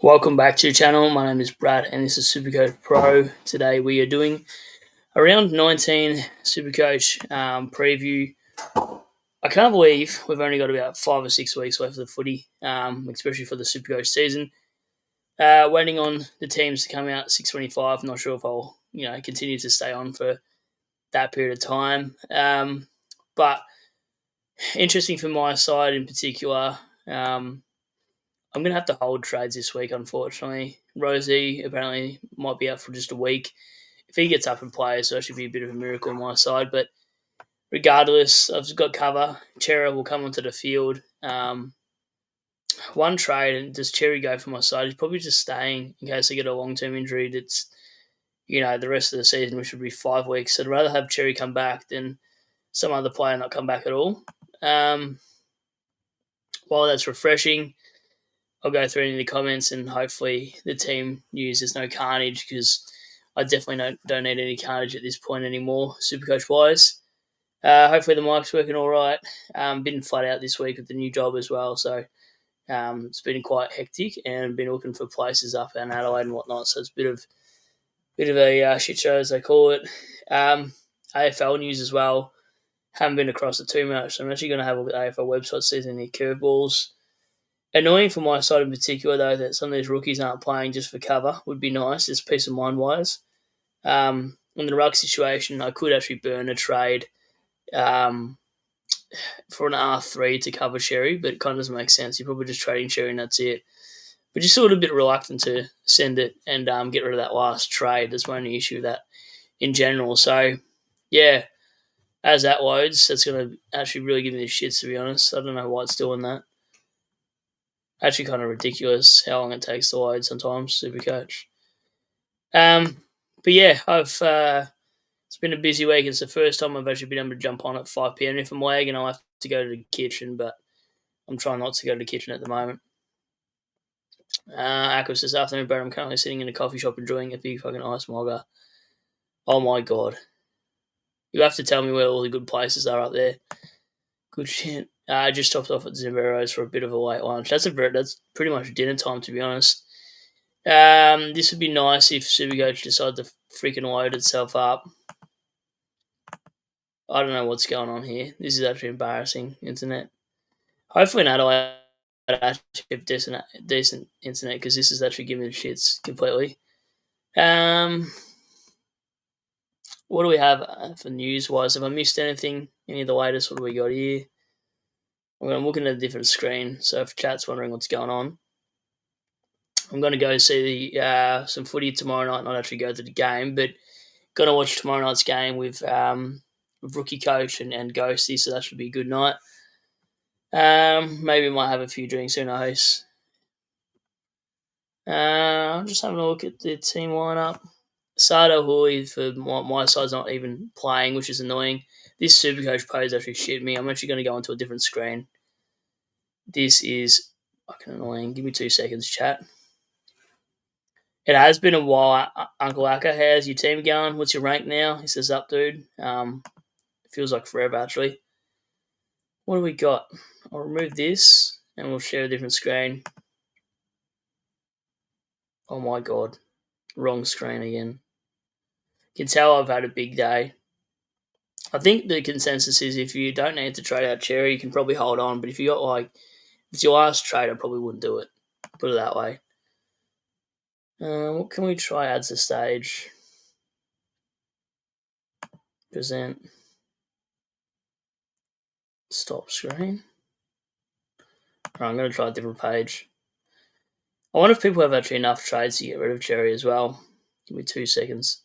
Welcome back to the channel. My name is Brad and this is Supercoach Pro. Today we are doing a round 19 Supercoach preview. I can't believe we've only got about 5 or 6 weeks left of the footy, especially for the Supercoach season. Waiting on the teams to come out 6:25. Not sure if I'll continue to stay on for that period of time. But interesting for my side in particular. I'm going to have to hold trades this week, unfortunately. Rosie apparently might be out for just a week. If he gets up and plays, so that should be a bit of a miracle on my side. But regardless, I've got cover. Chera will come onto the field. One trade, and does Cherry go for my side? He's probably just staying in case I get a long-term injury that's, the rest of the season, which would be 5 weeks. So I'd rather have Cherry come back than some other player not come back at all. While that's refreshing, I'll go through any of the comments and hopefully the team news there's no carnage because I definitely don't need any carnage at this point anymore, Supercoach-wise. Hopefully the mic's working all right. Been flat out this week with the new job as well, so it's been quite hectic and been looking for places up in Adelaide and whatnot, so it's a bit of a shit show as they call it. AFL news as well. Haven't been across it too much, so I'm actually going to have a look at the AFL website, seeing any curveballs. Annoying for my side in particular, though, that some of these rookies aren't playing just for cover would be nice, just peace of mind-wise. In the ruck situation, I could actually burn a trade for an R3 to cover Sherry, but it kind of doesn't make sense. You're probably just trading Sherry and that's it. But just sort of a bit reluctant to send it and get rid of that last trade. That's my only issue with that in general. So, yeah, as that loads, that's going to actually really give me the shits, to be honest. I don't know why it's doing that. Actually kind of ridiculous how long it takes to load sometimes, Supercoach. But yeah, it's been a busy week. It's the first time I've actually been able to jump on at 5 p.m. If I'm lagging, I'll have to go to the kitchen, but I'm trying not to go to the kitchen at the moment. Aquas this afternoon, but I'm currently sitting in a coffee shop enjoying a big fucking ice mugger. Oh my god. You have to tell me where all the good places are up there. Good shit. I just stopped off at Zimbero's for a bit of a late lunch. That's pretty much dinner time, to be honest. This would be nice if Supercoach decided to freaking load itself up. I don't know what's going on here. This is actually embarrassing, internet. Hopefully in Adelaide I actually have decent internet because this is actually giving me the shits completely. What do we have for news-wise? Have I missed anything? Any of the latest? What do we got here? I'm looking at a different screen, so if chat's wondering what's going on, I'm going to go see some footy tomorrow night, not actually go to the game, but going to watch tomorrow night's game with Rookie Coach and Ghosty, so that should be a good night. Maybe might have a few drinks, who knows. I'm just having a look at the team lineup. Sardo Hooley for my side's not even playing, which is annoying. This Supercoach page actually shit me. I'm actually going to go onto a different screen. This is fucking annoying. Give me 2 seconds, chat. It has been a while. Uncle Akka, how's your team going? What's your rank now? He says, up, dude. It feels like forever, actually. What do we got? I'll remove this, and we'll share a different screen. Oh, my God. Wrong screen again. You can tell I've had a big day. I think the consensus is if you don't need to trade out Cherry, you can probably hold on. But if you got, if it's your last trade, I probably wouldn't do it. Put it that way. What can we try adds a stage? Present. Stop screen. Right, I'm going to try a different page. I wonder if people have actually enough trades to get rid of Cherry as well. Give me 2 seconds.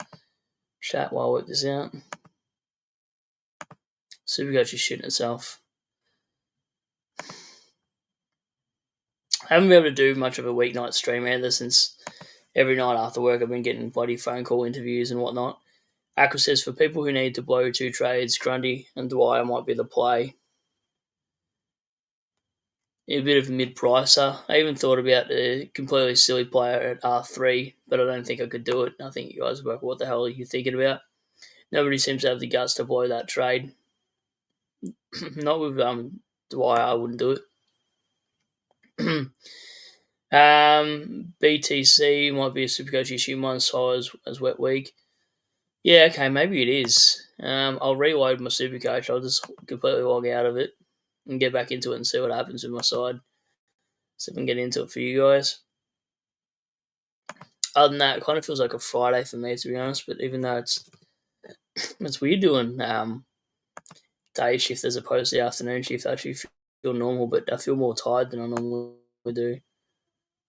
Chat while I work this out. Supercoach is shooting itself. I haven't been able to do much of a weeknight stream either since every night after work I've been getting bloody phone call interviews and whatnot. Aqua says for people who need to blow 2 trades, Grundy and Dwyer might be the play. A bit of a mid-pricer. I even thought about a completely silly player at R3, but I don't think I could do it. I think you guys work, what the hell are you thinking about? Nobody seems to have the guts to blow that trade. Not with Dwyer, I wouldn't do it. BTC might be a Supercoach issue. Mine's high as wet week. Yeah, okay, maybe it is. I'll reload my Supercoach. I'll just completely log out of it and get back into it and see what happens with my side. See if I can get into it for you guys. Other than that, it kind of feels like a Friday for me, to be honest. But even though it's weird doing day shift as opposed to the afternoon shift, I actually feel normal, but I feel more tired than I normally do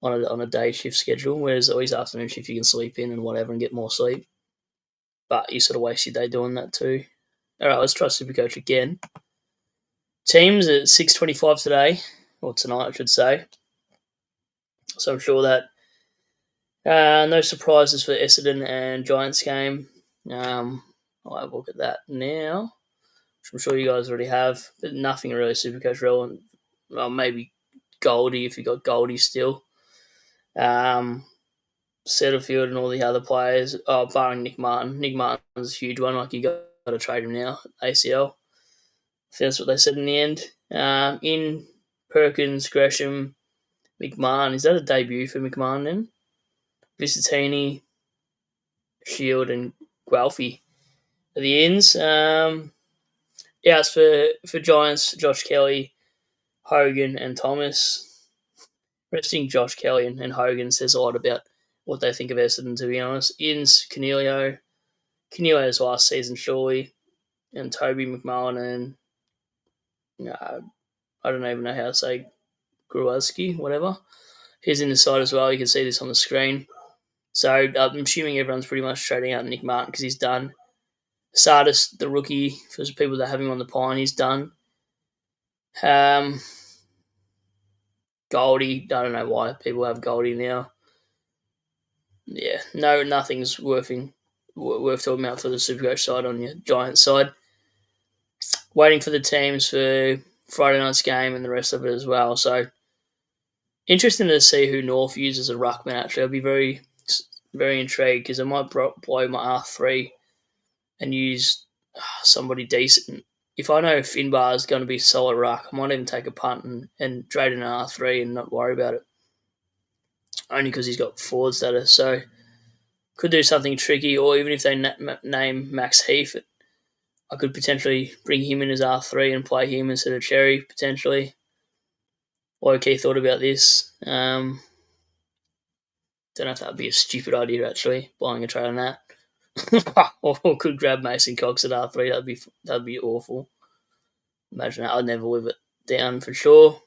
on a day shift schedule. Whereas always afternoon shift, you can sleep in and whatever and get more sleep. But you sort of waste your day doing that too. All right, let's try Supercoach again. Teams at 6:25 today, or tonight, I should say. So I'm sure that no surprises for Essendon and Giants game. I'll have a look at that now, which I'm sure you guys already have, but nothing really Supercoach relevant. Well, maybe Goldie if you got Goldie still. Setterfield and all the other players, barring Nick Martin. Nick Martin's a huge one. Like, you got to trade him now, ACL. I think that's what they said in the end. In Perkins, Gresham, McMahon. Is that a debut for McMahon then? Visitini, Shield, and Guelphy are the ins. Outs for Giants, Josh Kelly, Hogan, and Thomas. Resting Josh Kelly and Hogan says a lot about what they think of Essendon, to be honest. Ins, Canelio's last season, surely, and Toby McMullen and I don't even know how to say Gruwalski, whatever. He's in the side as well. You can see this on the screen. So I'm assuming everyone's pretty much trading out Nick Martin because he's done. Sardis, the rookie, for the people that have him on the pine, he's done. Goldie, I don't know why people have Goldie now. Yeah, no, nothing's worth talking about for the Supercoach side on your Giants side. Waiting for the teams for Friday night's game and the rest of it as well. So interesting to see who North uses a ruckman. Actually, I'll be very, very intrigued because I might blow my R3 and use somebody decent. If I know Finbar is going to be solid ruck, I might even take a punt and trade an R3 and not worry about it. Only because he's got forward status. So could do something tricky, or even if they name Max Heath, I could potentially bring him in as R3 and play him instead of Cherry, potentially. Low-key thought about this. Don't know if that would be a stupid idea, actually, buying a trade on that. Or could grab Mason Cox at R3. That'd be awful. Imagine that. I'd never live it down for sure.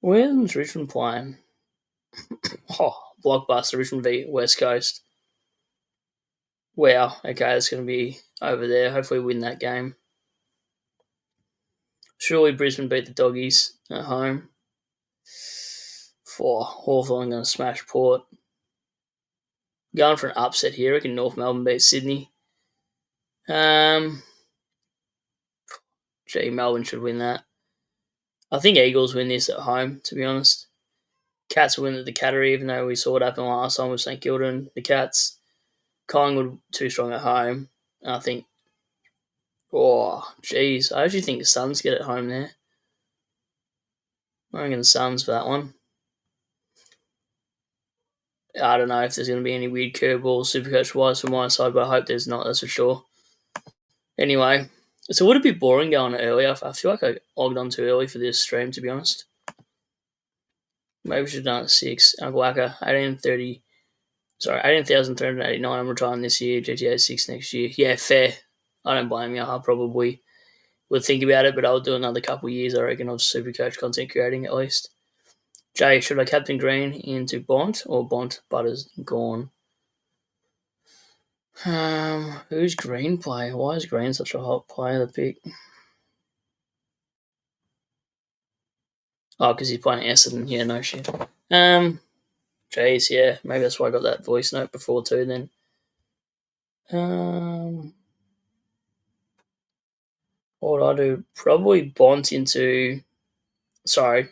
Where's Richmond playing? Blockbuster, Richmond v West Coast. Wow, okay, it's going to be over there. Hopefully win that game. Surely Brisbane beat the Doggies at home. Hawthorn going to smash Port. Going for an upset here. I reckon North Melbourne beat Sydney. Melbourne should win that. I think Eagles win this at home, to be honest. Cats win at the Cattery, even though we saw what happened last time with St Kilda and the Cats. Collingwood too strong at home. I think, I actually think the Suns get it home there. I reckon the Suns for that one. I don't know if there's going to be any weird curveballs Supercoach-wise from my side, but I hope there's not, that's for sure. Anyway, it's a little bit boring going early. I feel like I logged on too early for this stream, to be honest. Maybe we should have done it at 6. Uncle Whacker, 18,389. I'm retiring this year. GTA 6 next year. Yeah, fair. I don't blame you. I probably would think about it, but I'll do another couple of years, I reckon, of Supercoach content creating at least. Jay, should I captain Green into Bont or Bont Butters gone? Who's Green play? Why is Green such a hot player to pick? Oh, because he's playing Essendon. Yeah, no shit. Jeez, yeah. Maybe that's why I got that voice note before too then. What would I do? Probably Bont into... Sorry.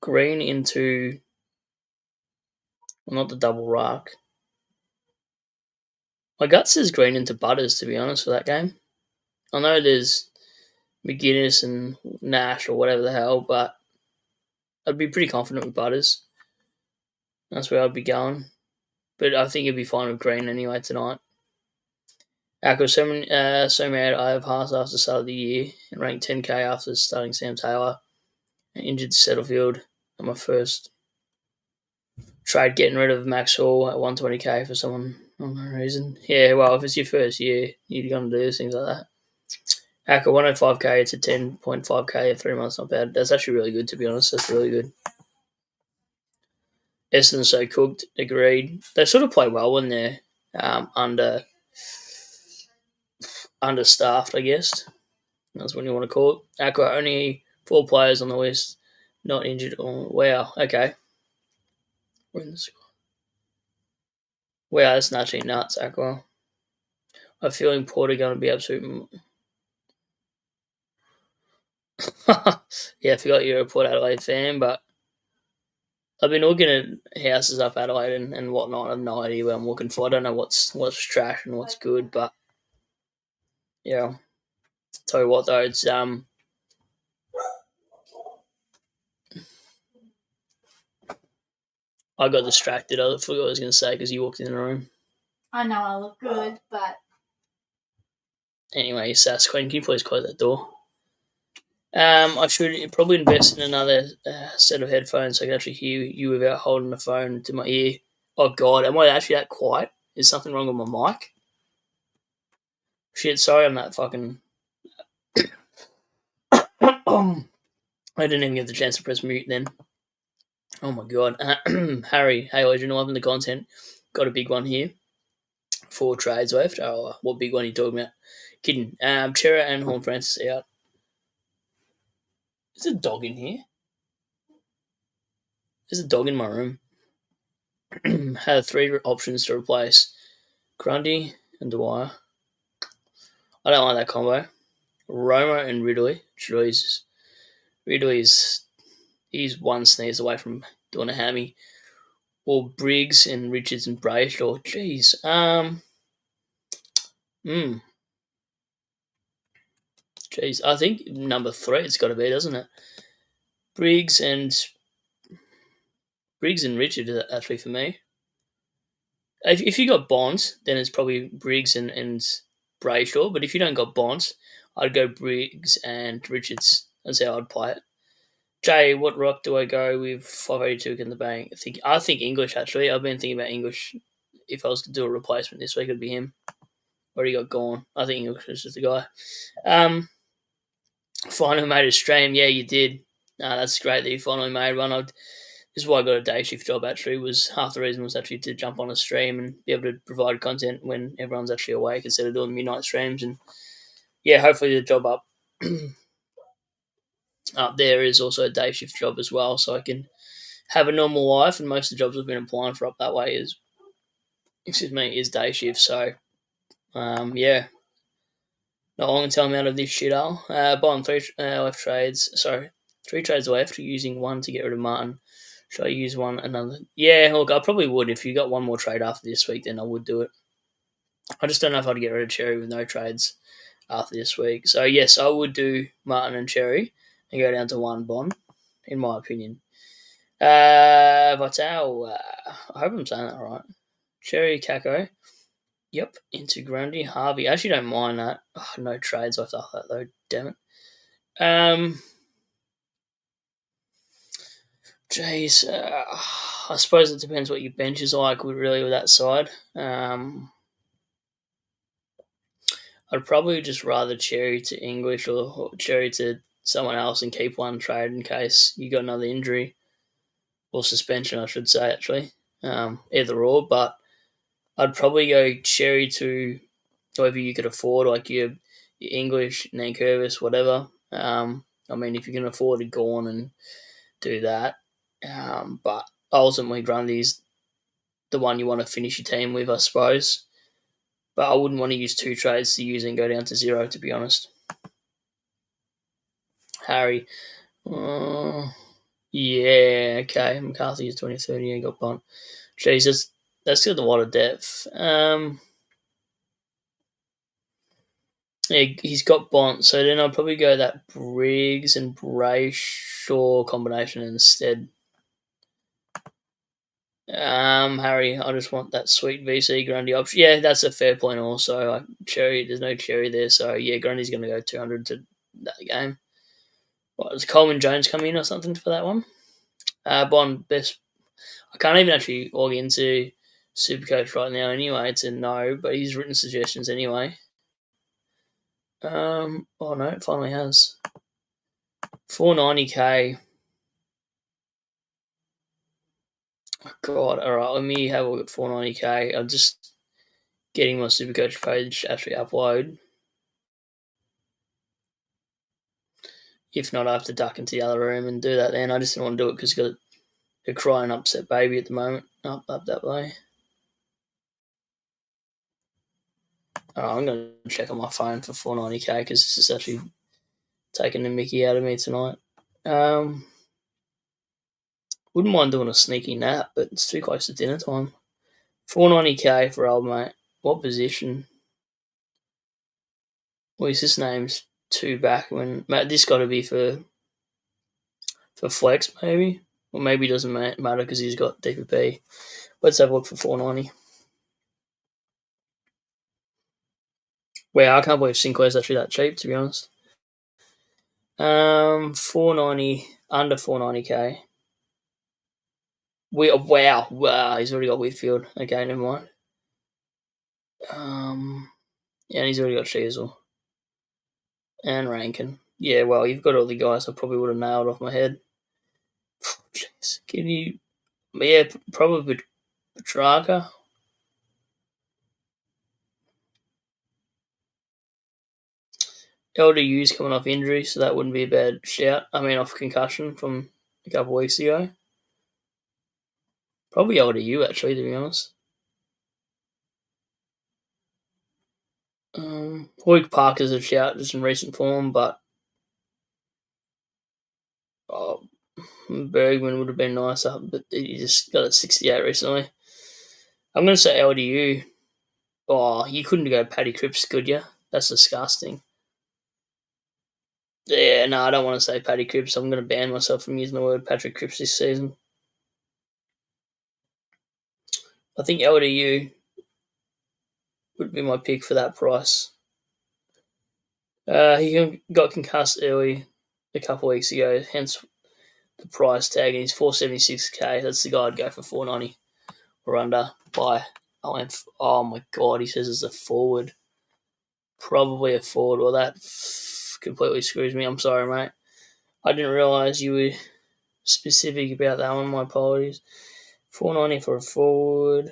Green into... Well, not the double ruck. My gut says Green into Butters, to be honest, for that game. I know there's McGuinness and Nash or whatever the hell, but I'd be pretty confident with Butters. That's where I'd be going. But I think it'd be fine with Green anyway tonight. Aqua, so mad I have passed after the start of the year and ranked 10k after starting Sam Taylor and injured Settlefield on my first trade, getting rid of Max Hall at 120k for someone on no reason. Yeah, well, if it's your first year, you're going to do things like that. Aqua, 105k to 10.5k in 3 months, not bad. That's actually really good, to be honest. That's really good. Essendon so cooked, agreed. They sort of play well when they're understaffed, I guess. That's what you want to call it. Aqua, only 4 players on the list not injured. Oh, wow, okay. We're in the squad. Wow, that's actually nuts, Aqua. I'm feeling Porter going to be absolute. Yeah, I forgot you're a Port Adelaide fan, but I've been looking at houses up Adelaide and whatnot. I have no idea where I'm looking for. I don't know what's trash and what's good, but yeah. Tell you what though, it's I got distracted. I forgot what I was going to say because you walked in the room. I know I look good, but anyway, Sass Queen, can you please close that door? I should probably invest in another set of headphones so I can actually hear you without holding the phone to my ear. Oh God, am I actually that quiet? Is something wrong with my mic? Shit, sorry, I'm that fucking. I didn't even get the chance to press mute then. Oh my God, Harry, hey legend, loving the content. Got a big one here. 4 trades left. Oh, what big one are you talking about? Kidding. Chera and Horn Francis out. Is there a dog in here? There's a dog in my room. Had 3 options to replace Grundy and Dwyer. I don't like that combo. Romo and Ridley. Jesus. He's one sneeze away from doing a hammy. Or Briggs and Richards and Brayshaw. Jeez. Jeez. I think number 3 it's got to be, doesn't it? Briggs and Richard actually for me. If you got Bonds, then it's probably Briggs and Brayshaw. But if you don't got Bonds, I'd go Briggs and Richards. That's how I'd play it. Jay, what rock do I go with 582 in the bank? I think English, actually. I've been thinking about English. If I was to do a replacement this week, it'd be him. Already got gone. I think English is just the guy. Finally made a stream. Yeah, you did. That's great that you finally made one. This is why I got a day shift job, actually. Was half the reason was actually to jump on a stream and be able to provide content when everyone's actually awake instead of doing midnight streams. And yeah, hopefully the job up there is also a day shift job as well, so I can have a normal life. And most of the jobs I've been applying for up that way is day shift. So yeah, not long until I'm out of this shithole. Buying 3 left trades. Sorry, 3 trades left. Using 1 to get rid of Martin. Should I use another? Yeah, look, I probably would. If you got 1 more trade after this week, then I would do it. I just don't know if I'd get rid of Cherry with no trades after this week. So yes, I would do Martin and Cherry and go down to 1 Bond, in my opinion. Vital, I hope I'm saying that right. Cherry, Kako. Yep, into Grundy, Harvey. I actually don't mind that. Oh, no trades after that though. Damn it. Jeez, I suppose it depends what your bench is like with that side. I'd probably just rather Cherry to English or Cherry to someone else and keep 1 trade in case you got another injury or suspension, I should say, actually. Either or, but I'd probably go Cherry to whoever you could afford, like your English, Nankervis, whatever. I mean, if you can afford to go on and do that. But ultimately, Grundy's the one you want to finish your team with, I suppose. But I wouldn't want to use 2 trades to use and go down to 0, to be honest. Harry. Yeah, okay. McCarthy is 2030. Yeah, got Bont. Jesus, that's got a lot of depth. Yeah, he's got Bont, so then I'd probably go that Briggs and Brayshaw combination instead. Harry, I just want that sweet VC Grundy option. Yeah, that's a fair point also. Cherry, there's no Cherry there, so yeah, Grundy's going to go 200 to that game. What, does Coleman Jones come in or something for that one? Bond, best. I can't even actually log into Supercoach right now anyway to know, but he's written suggestions anyway. Oh no, it finally has. 490k. Oh God, alright, let me have a look at 490k. I'm just getting my Supercoach page to actually upload. If not, I have to duck into the other room and do that then. I just didn't want to do it because I've got a crying upset baby at the moment. Up that way. I'm going to check on my phone for 490k because this is actually taking the mickey out of me tonight. Wouldn't mind doing a sneaky nap, but it's too close to dinner time. 490k for old mate. What position? Well, his name's two back when Matt. This got to be for flex maybe, or maybe it doesn't matter because he's got DPP. Let's have a look for 490. Wow, I can't believe Sinclair's actually that cheap to be honest. 490 under 490k. Wow, he's already got Whitfield. Okay, never mind. Yeah, and he's already got Sheasel and Rankin. Yeah, well, you've got all the guys I probably would have nailed off my head. Jeez, can you? Yeah, probably Petrarca. LDU's coming off injury, so that wouldn't be a bad shout. I mean, off concussion from a couple of weeks ago. Probably LDU, actually, to be honest. Luke Parker's a shout just in recent form, but Bergman would have been nicer, but he just got a 68 recently. I'm going to say LDU. Oh, you couldn't go Paddy Cripps, could you? That's disgusting. Yeah, no, I don't want to say Paddy Cripps. I'm going to ban myself from using the word Patrick Cripps this season. I think LDU would be my pick for that price. He got concussed early a couple of weeks ago, hence the price tag, and he's 476k. That's the guy I'd go for 490 or under by. Oh my God, he says it's a forward. Probably a forward. Well, that completely screws me. I'm sorry, mate. I didn't realise you were specific about that one. My apologies. 490 for a forward.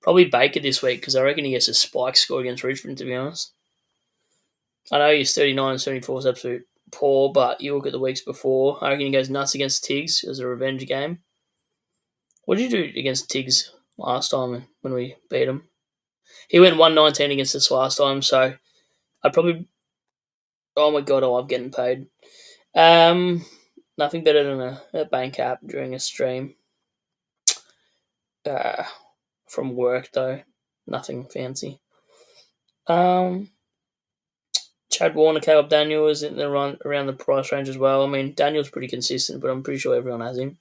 Probably Baker this week because I reckon he gets a spike score against Richmond, to be honest. I know he's 39 and 74 is absolute poor, but you look at the weeks before, I reckon he goes nuts against Tiggs as a revenge game. What did you do against Tiggs last time when we beat him? He went 119 against us last time, so I'd probably... Oh my God, I love getting paid. Nothing better than a bank app during a stream. From work, though. Nothing fancy. Chad Warner, Caleb Daniel is in the run around the price range as well. I mean, Daniel's pretty consistent, but I'm pretty sure everyone has him.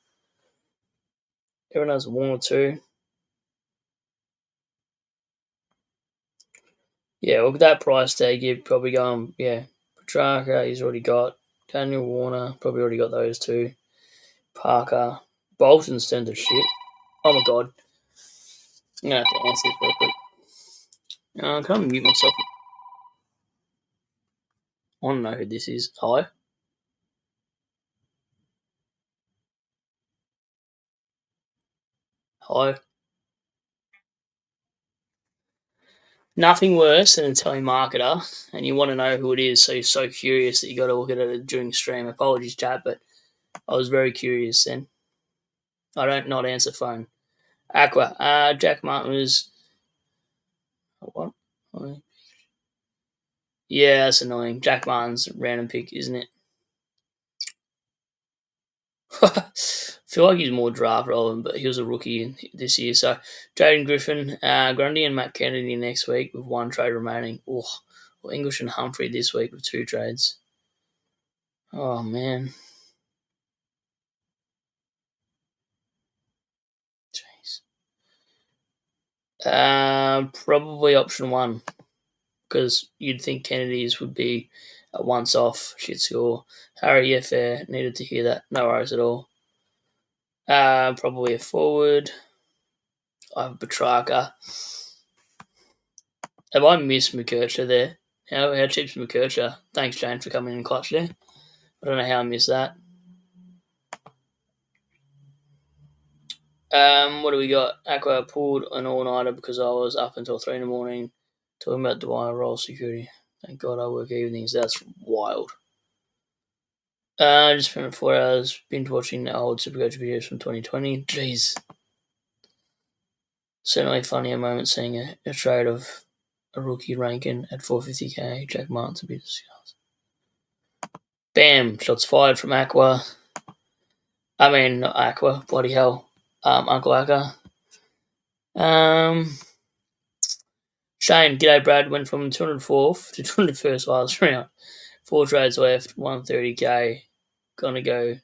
Everyone has one or two. Yeah, well, that price tag, you're probably going, Petrarca, he's already got. Daniel Warner, probably already got those two. Parker. Bolton's turned to shit. Oh my God. I'm going to have to answer this real quick. I can't mute myself. I want to know who this is. Hi. Hi. Nothing worse than a telemarketer, and you want to know who it is, so you're so curious that you got to look at it during stream. Apologies, chat, but I was very curious then. I don't not answer phone. Aqua. Jack Martin was... What? Yeah, that's annoying. Jack Martin's a random pick, isn't it? I feel like he's more draft relevant, but he was a rookie this year. So, Jaden Griffin, Grundy and Matt Kennedy next week with one trade remaining. Oh, Well, English and Humphrey this week with 2 trades. Oh, man. Jeez. Probably option 1, because you'd think Kennedy's would be a once-off shit score. Harry, yeah, fair. Needed to hear that. No worries at all. Probably a forward. I have Petrarca. Have I missed McKercher there? How cheap's McKercher? Thanks, Jane, for coming in clutch there. I don't know how I missed that. What do we got? Aqua pulled an all-nighter because I was up until 3 in the morning talking about Dwyer roll security. Thank God I work evenings. That's wild. Just spent 4 hours binge watching the old Supercoach videos from 2020. Jeez. Certainly funny a moment seeing a trade of a rookie ranking at 450k. Jack Martin to be discussed. Bam! Shots fired from Aqua. I mean, not Aqua. Bloody hell. Uncle Aqua. Shane, g'day Brad, went from 204th to 201st last round. 4 trades left, 130k. Gonna go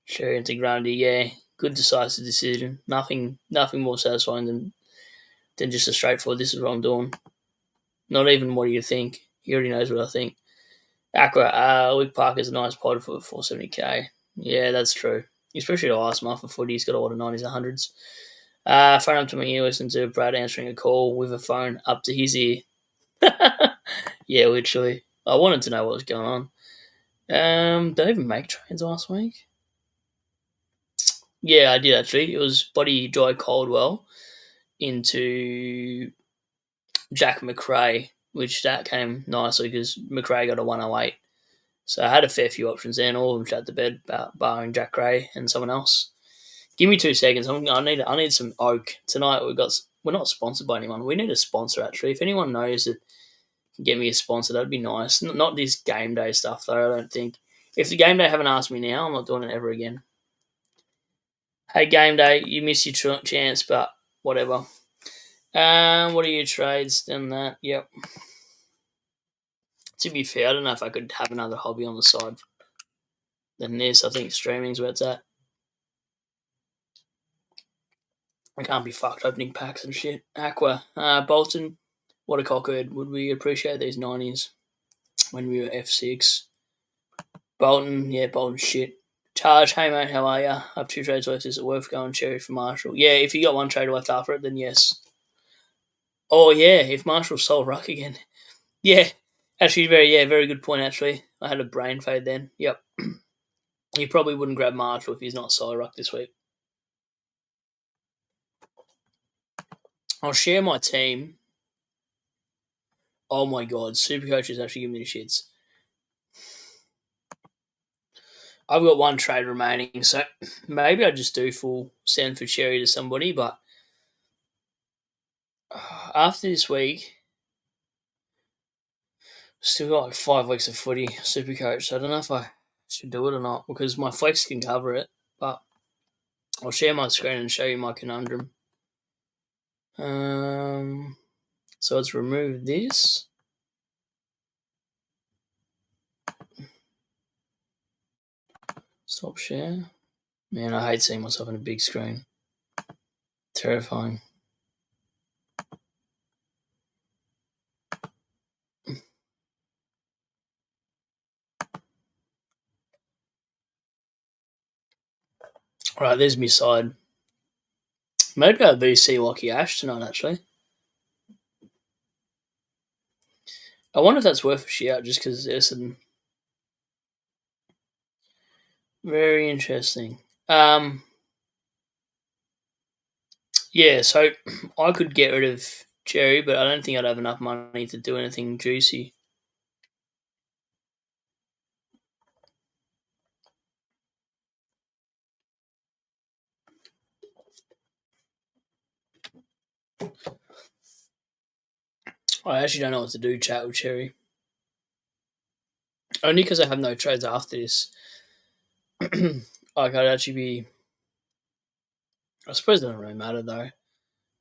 Sherry into Grundy. Yeah, good decisive decision. Nothing more satisfying than just a straightforward, this is what I'm doing. Not even what do you think. He already knows what I think. Aqua, Luke Parker's a nice pod for 470k. Yeah, that's true. Especially the last month of footy, he's got a lot of 90s and 100s. Phone up to my ear, listen to Brad answering a call with a phone up to his ear. Yeah, literally. I wanted to know what was going on. Did I even make trades last week? Yeah, I did actually. It was Buddy Joy Caldwell into Jack McRae, which that came nicely because McRae got a 108. So I had a fair few options there, and all of them shut to bed, barring Jack Gray and someone else. Give me 2 seconds. I need some oak tonight. We're not sponsored by anyone. We need a sponsor actually. If anyone knows that can get me a sponsor, that'd be nice. Not this game day stuff though. I don't think. If the game day haven't asked me now, I'm not doing it ever again. Hey game day, you missed your chance, but whatever. What are your trades? Done that. Yep. To be fair, I don't know if I could have another hobby on the side than this. I think streaming's where it's at. I can't be fucked opening packs and shit. Aqua. Bolton. What a cockhead. Would we appreciate these 90s when we were F6? Bolton. Yeah, Bolton shit. Charge. Hey, mate, how are ya? I have 2 trades left. Is it worth going Cherry for Marshall? Yeah, if you got 1 trade left after it, then yes. Oh, yeah, if Marshall sold Ruck again. Yeah, actually, very good point, actually. I had a brain fade then. Yep. You probably wouldn't grab Marshall if he's not sold Ruck this week. I'll share my team. Oh, my God. Supercoach is actually giving me the shits. I've got 1 trade remaining, so maybe I just do full send for Cherry to somebody, but after this week, still got like 5 weeks of footy, Supercoach, so I don't know if I should do it or not, because my flex can cover it, but I'll share my screen and show you my conundrum. So let's remove this. Stop share. Man, I hate seeing myself on a big screen. Terrifying. Alright, there's my side. Maybe I'll VC Lockie Ash tonight, actually. I wonder if that's worth a shout just because there's some very interesting. Yeah, so I could get rid of Cherry, but I don't think I'd have enough money to do anything juicy. I actually don't know what to do, chat with Cherry. Only because I have no trades after this. Like, I'd actually be... I suppose it doesn't really matter, though.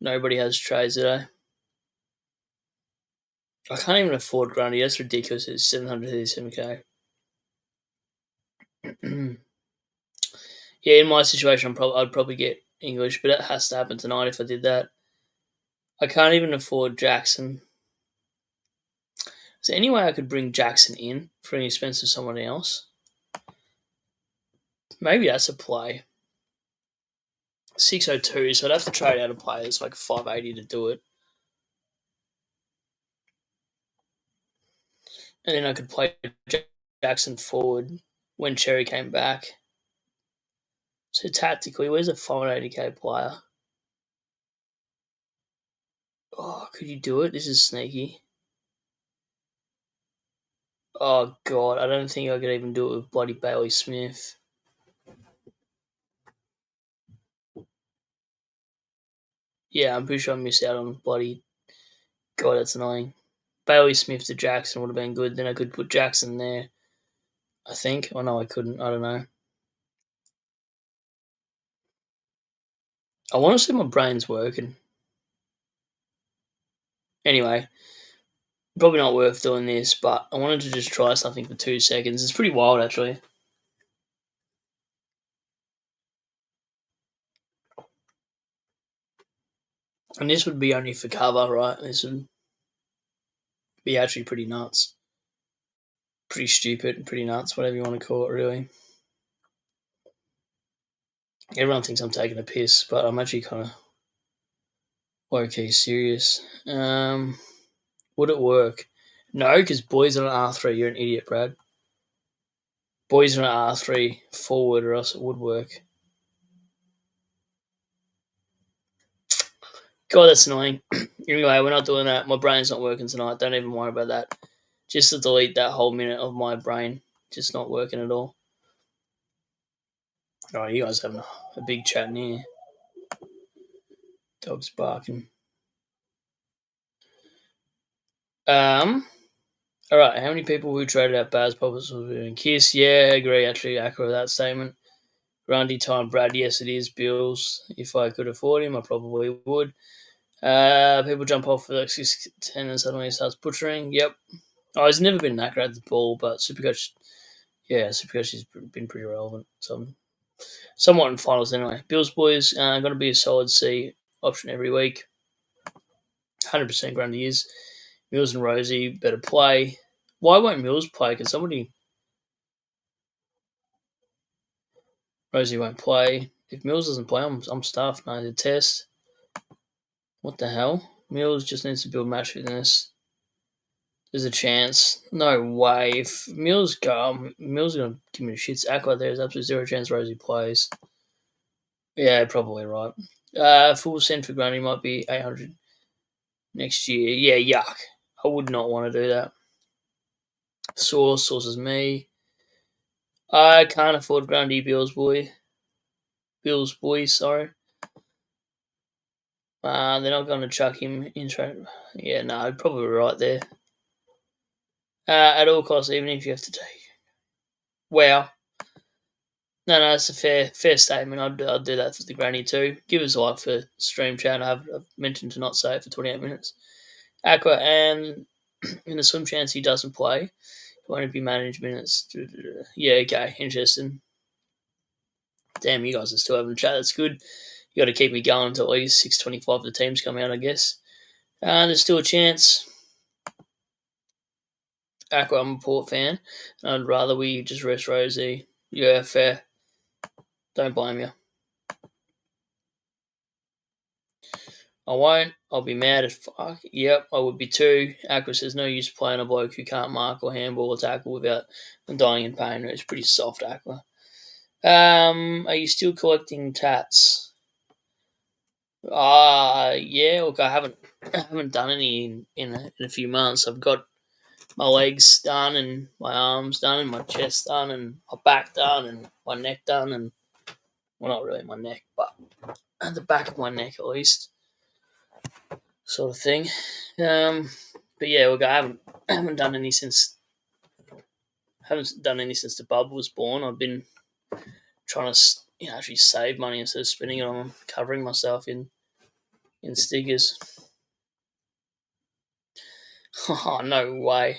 Nobody has trades today. I can't even afford Grundy. That's ridiculous. It's 737k. Yeah, in my situation, I'd probably get English, but it has to happen tonight if I did that. I can't even afford Jackson. Is there any way I could bring Jackson in for an expense of someone else? Maybe that's a play. 602, so I'd have to trade out a player that's like 580 to do it. And then I could play Jackson forward when Cherry came back. So tactically, where's a 580k player? Oh, could you do it? This is sneaky. Oh, God, I don't think I could even do it with bloody Bailey Smith. Yeah, I'm pretty sure I missed out on bloody... God, that's annoying. Bailey Smith to Jackson would have been good. Then I could put Jackson there, I think. Oh, no, I couldn't. I don't know. I want to see my brain's working. Anyway, probably not worth doing this, but I wanted to just try something for 2 seconds. It's pretty wild, actually. And this would be only for cover, right? This would be actually pretty nuts. Pretty stupid, pretty nuts, whatever you want to call it, really. Everyone thinks I'm taking a piss, but I'm actually kind of low-key serious. Would it work? No, because boys are an R3. You're an idiot, Brad. Boys are an R3 forward, or else it would work. God, that's annoying. Anyway, we're not doing that. My brain's not working tonight. Don't even worry about that. Just to delete that whole minute of my brain. Just not working at all. All right, you guys having a big chat in here. Dog's barking. All right, how many people who traded out Baz Poppers will be in Kiss? Yeah, I agree. Actually, accurate with that statement. Grundy time, Brad. Yes, it is. Bills. If I could afford him, I probably would. People jump off for like 6-10 and suddenly he starts butchering. Yep. Oh, he's never been that great at the ball, but Supercoach, yeah, Supercoach has been pretty relevant. So, somewhat in finals anyway. Bills boys, going to be a solid C option every week. 100% Grundy is. Mills and Rosie better play. Why won't Mills play? Because Rosie won't play. If Mills doesn't play, I'm stuffed. I need a test. What the hell? Mills just needs to build match fitness. There's a chance. No way. If Mills Mills is gonna give me the shits. Aqua, there's absolutely zero chance Rosie plays. Yeah, probably right. Full send for Grundy might be 800 next year. Yeah, yuck. I would not want to do that. Source is me. I can't afford Grundy, Bills boy, sorry. They're not going to chuck him in trade. Yeah, no, probably right there. At all costs, even if you have to take. Wow. No, it's a fair statement. I'd do that for the granny too. Give us a like for stream chat. I've mentioned to not say it for 28 minutes. Aqua, and in the swim chance he doesn't play, it won't be managed minutes. Yeah, okay, interesting. Damn, you guys are still having a chat. That's good. You got to keep me going until at least 6:25 the teams come out, I guess. There's still a chance. Aqua, I'm a Port fan. I'd rather we just rest Rosie. Yeah, fair. Don't blame you. I won't. I'll be mad as fuck. Yep, I would be too. Aqua says no use playing a bloke who can't mark or handball or tackle without dying in pain. It's pretty soft, Aqua. Are you still collecting tats? Yeah. Look, I haven't done any in a few months. I've got my legs done and my arms done and my chest done and my back done and my neck done and well, not really my neck, but at the back of my neck at least, sort of thing. But yeah, look, I haven't done any since the bubble was born. I've been trying to actually save money instead of spending it on covering myself in stickers. Oh, no way.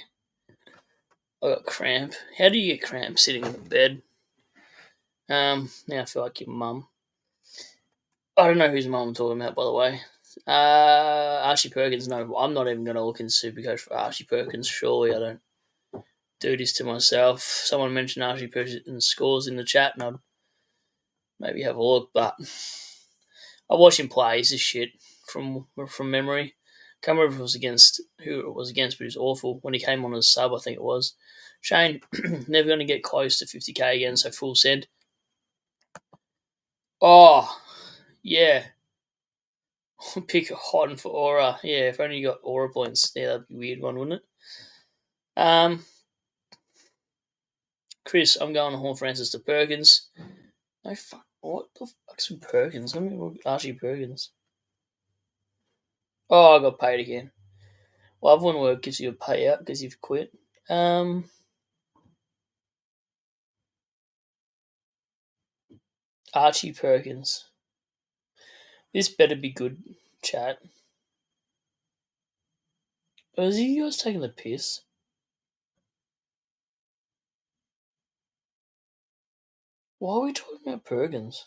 I got cramp. How do you get cramp sitting in the bed? Now I feel like your mum. I don't know whose mum I'm talking about, by the way. Archie Perkins. No, I'm not even going to look in Supercoach for Archie Perkins. Surely I don't do this to myself. Someone mentioned Archie Perkins scores in the chat, and I'd maybe have a look. But I watched him play. He's just shit from memory. Can't remember if it was against who it was against, but he was awful when he came on as sub. I think it was Shane. Never going to get close to 50k again. So full send. Oh yeah. Pick a hot for Aura. Yeah, if only you got Aura points. Yeah, that'd be a weird one, wouldn't it? Chris, I'm going to Horn Francis to Perkins. No fuck. What the fuck's with Perkins? Let me look Archie Perkins. Oh, I got paid again. Well, I've one where it gives you a payout because you've quit. Archie Perkins. This better be good, chat. Or is you guys taking the piss? Why are we talking about Perkins?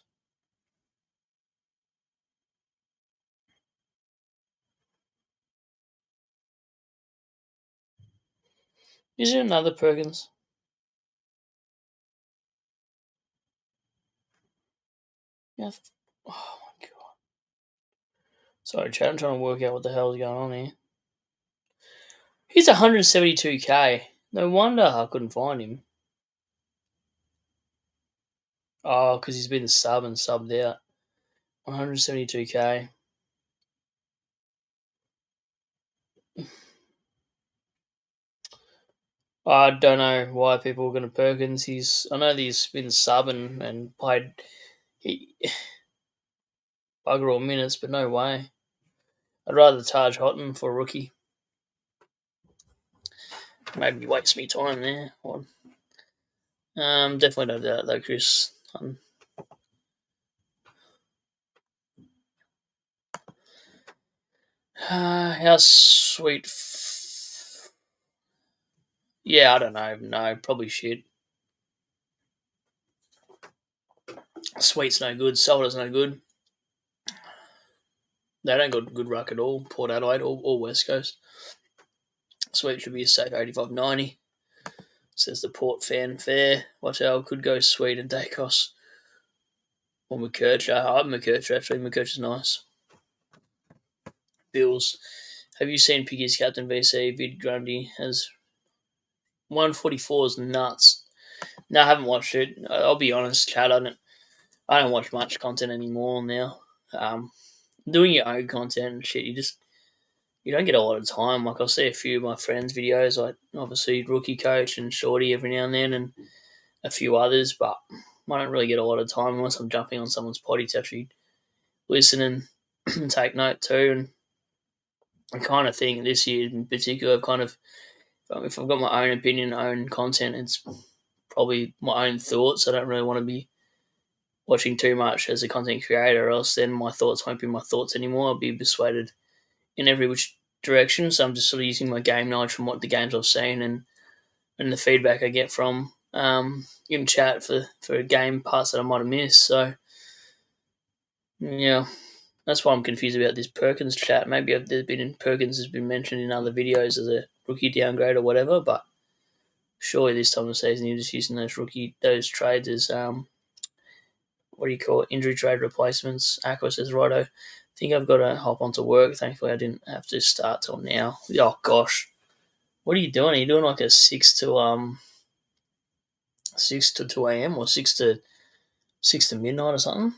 Is there another Perkins? Yeah. Oh my god. Sorry, chat. I'm trying to work out what the hell's going on here. He's 172k. No wonder I couldn't find him. Oh, because he's been subbed out. 172k. I don't know why people are going to Perkins. I know he's been subbing and played bugger all minutes, but no way. I'd rather Taj Houghton for a rookie. Maybe waste me time there. Definitely don't do that though, Chris. How sweet. Yeah, I don't know. No, probably shit. Sweet's no good. Soda's no good. They don't got good ruck at all. Port Adelaide or West Coast. Sweet should be a safe 85.90. Says the Port fan fair. Watch out, could go Sweet and Dacos. Or McKercher. I'm McKercher actually. McKercher's nice. Bills. Have you seen Piggy's captain VC? Vid Grundy has 144 is nuts. No, I haven't watched it. I'll be honest, Chad. I don't watch much content anymore now. Doing your own content and shit, you don't get a lot of time. Like I'll see a few of my friends' videos, like obviously Rookie Coach and Shorty every now and then, and a few others, but I don't really get a lot of time unless I'm jumping on someone's potty to actually listen and take note too. And I kind of think this year in particular, if I've got my own opinion, own content, it's probably my own thoughts. I don't really want to be watching too much as a content creator, or else then my thoughts won't be my thoughts anymore. I'll be persuaded in every which direction. So I'm just sort of using my game knowledge from what the games I've seen and the feedback I get from in chat for game parts that I might have missed. So yeah, that's why I'm confused about this Perkins chat. Maybe Perkins has been mentioned in other videos as a rookie downgrade or whatever, but surely this time of the season you're just using those trades as what do you call it, injury trade replacements. Aqua says, righto, I think I've got to hop onto work. Thankfully, I didn't have to start till now. Oh, gosh. What are you doing? Are you doing like a 6 to 2 a.m. or 6 to midnight or something?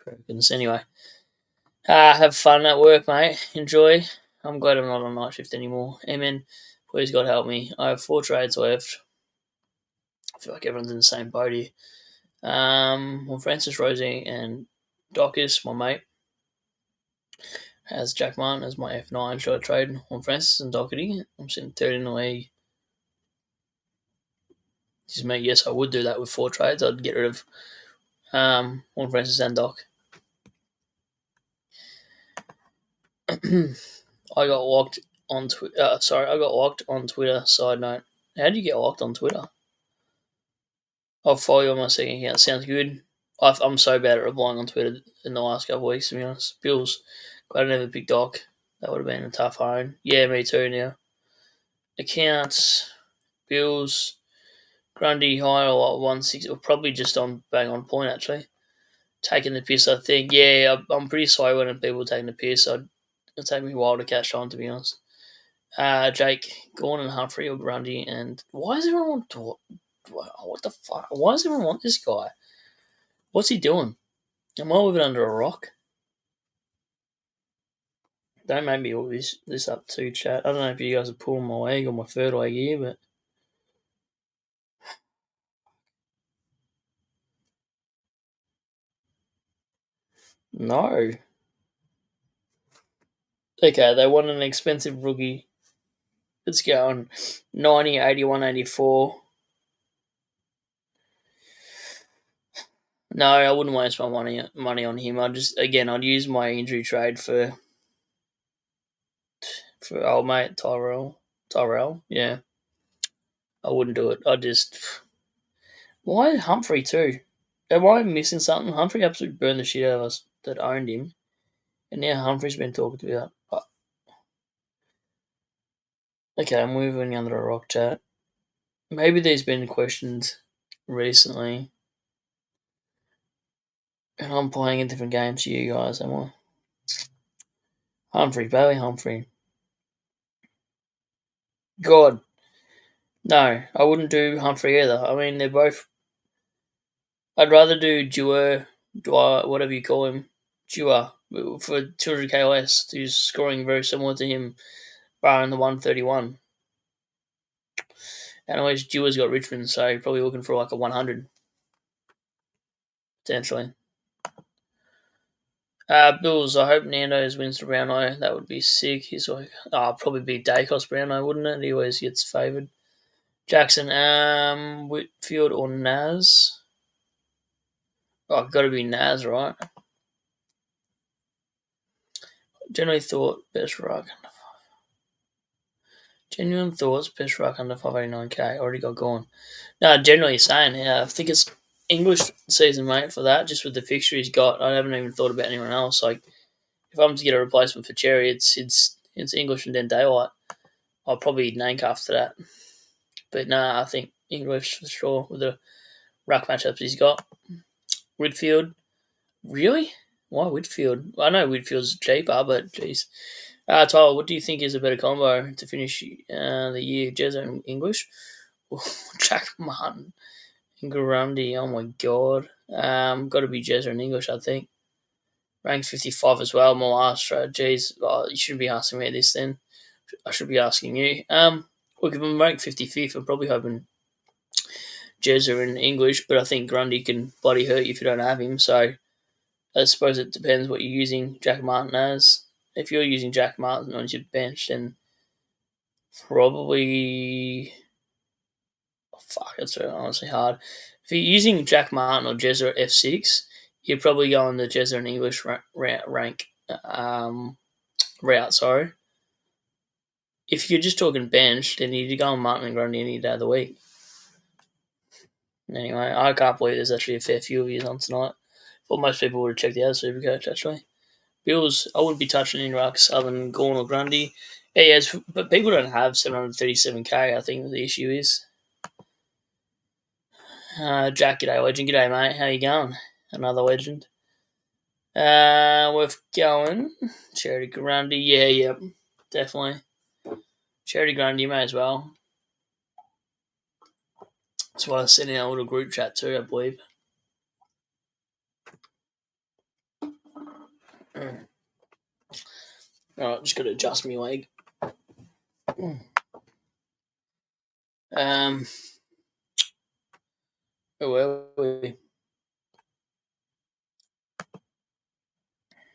Perkins. Anyway, have fun at work, mate. Enjoy. I'm glad I'm not on night shift anymore. Amen. Please, God, help me. I have 4 trades left. I feel like everyone's in the same boat here. Well, Francis, Rosie, and Docus, my mate, has Jack Martin as my F9 short trade on Francis and Doherty. I'm sitting third in the league. Just me, yes, I would do that with 4 trades. I'd get rid of on Francis and Doc. I got locked on Twitter. I got locked on Twitter. Side note: how do you get locked on Twitter? I'll follow you on my second account. Sounds good. I'm so bad at replying on Twitter in the last couple of weeks, to be honest. Bills, glad I never picked Doc. That would have been a tough home. Yeah, me too now. Accounts, Bills, Grundy high or 160, or probably just on bang on point actually. Taking the piss, I think. Yeah, I'm pretty slow when people taking the piss. It'll take me a while to catch on, to be honest. Jake, Gordon, Humphrey, or Grundy, and why does everyone want to? What the fuck? Why does everyone want this guy? What's he doing? Am I living under a rock? Don't make me all this up too, chat. I don't know if you guys are pulling my leg or my third leg here, but no. Okay, they want an expensive rookie. Let's go on 90, 81, 84. No, I wouldn't waste my money on him. I'd use my injury trade for old mate Tyrell. Yeah. I wouldn't do it. Why Humphrey too? Am I missing something? Humphrey absolutely burned the shit out of us that owned him. And now Humphrey's been talked about. Okay, I'm moving under a rock, chat. Maybe there's been questions recently. And I'm playing a different game to you guys, am I? Bailey Humphrey. God. No, I wouldn't do Humphrey either. I mean, they're both. I'd rather do Dewar, whatever you call him, Dewar, for 200k less, who's scoring very similar to him, barring the 131. And at least Dewar's got Richmond, so you're probably looking for like a 100, potentially. Bills, I hope Nando's wins to Brownlow. That would be sick. He's like, probably be Dacos Brownlow, wouldn't it? He always gets favoured. Jackson, Whitfield or Naz? Oh, got to be Naz, right? Generally thought best ruck under 5. Genuine thoughts best ruck under 589k. Already got gone. No, generally saying, yeah, I think it's English season, mate, for that. Just with the fixture he's got, I haven't even thought about anyone else. Like, if I'm to get a replacement for Cherry, it's English and then Daylight. I'll probably name after that. But nah, I think English for sure with the ruck matchups he's got. Whitfield, really? Why Whitfield? I know Whitfield's cheaper, but jeez. Tyler, what do you think is a better combo to finish the year? Jezza and English? Jack Martin and Grundy, oh my god. Got to be Jezza and English, I think. Ranked 55 as well, Malastra. Jeez, you shouldn't be asking me this then. I should be asking you. Look, if I'm ranked 55th, I'm probably hoping Jezza and English, but I think Grundy can bloody hurt you if you don't have him, so I suppose it depends what you're using Jack Martin as. If you're using Jack Martin on your bench, then probably... it's honestly hard. If you're using Jack Martin or Jezza at F6, you're probably going the Jezza and English rank route, sorry. If you're just talking bench, then you'd go on Martin and Grundy any day of the week. Anyway, I can't believe there's actually a fair few of you on tonight. Thought most people would have checked out Supercoach, actually. Bills, I wouldn't be touching any rucks other than Gorn or Grundy. Yeah, but people don't have 737k, I think the issue is. Jack, g'day, legend. G'day, mate. How you going? Another legend. We're going. Charity Grundy. Yeah, definitely. Charity Grundy, may as well. That's what I sent in our little group chat too, I believe. Alright, just got to adjust my leg. Where were we?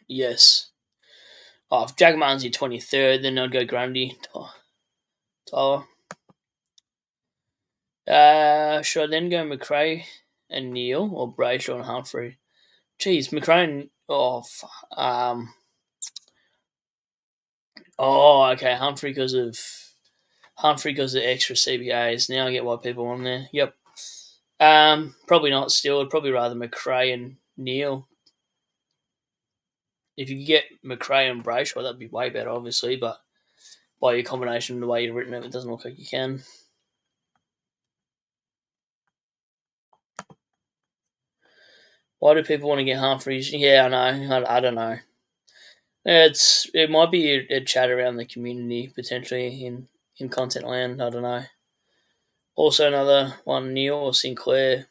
Yes. If Jack Martin's your 23rd, then I'd go Grundy. Tyler. Should I then go McRae and Neil or Brayshaw and Humphrey? Jeez, McRae and... Oh, okay. Humphrey because of extra CBAs. Now I get why people are on there. Yep. Probably not. Still, I'd probably rather McRae and Neil. If you could get McRae and Brayshaw, that'd be way better, obviously. But by your combination, the way you've written it doesn't look like you can. Why do people want to get Humphreys? Yeah, I know. I don't know. It might be a chat around the community potentially in content land. I don't know. Also another one, Neil or Sinclair.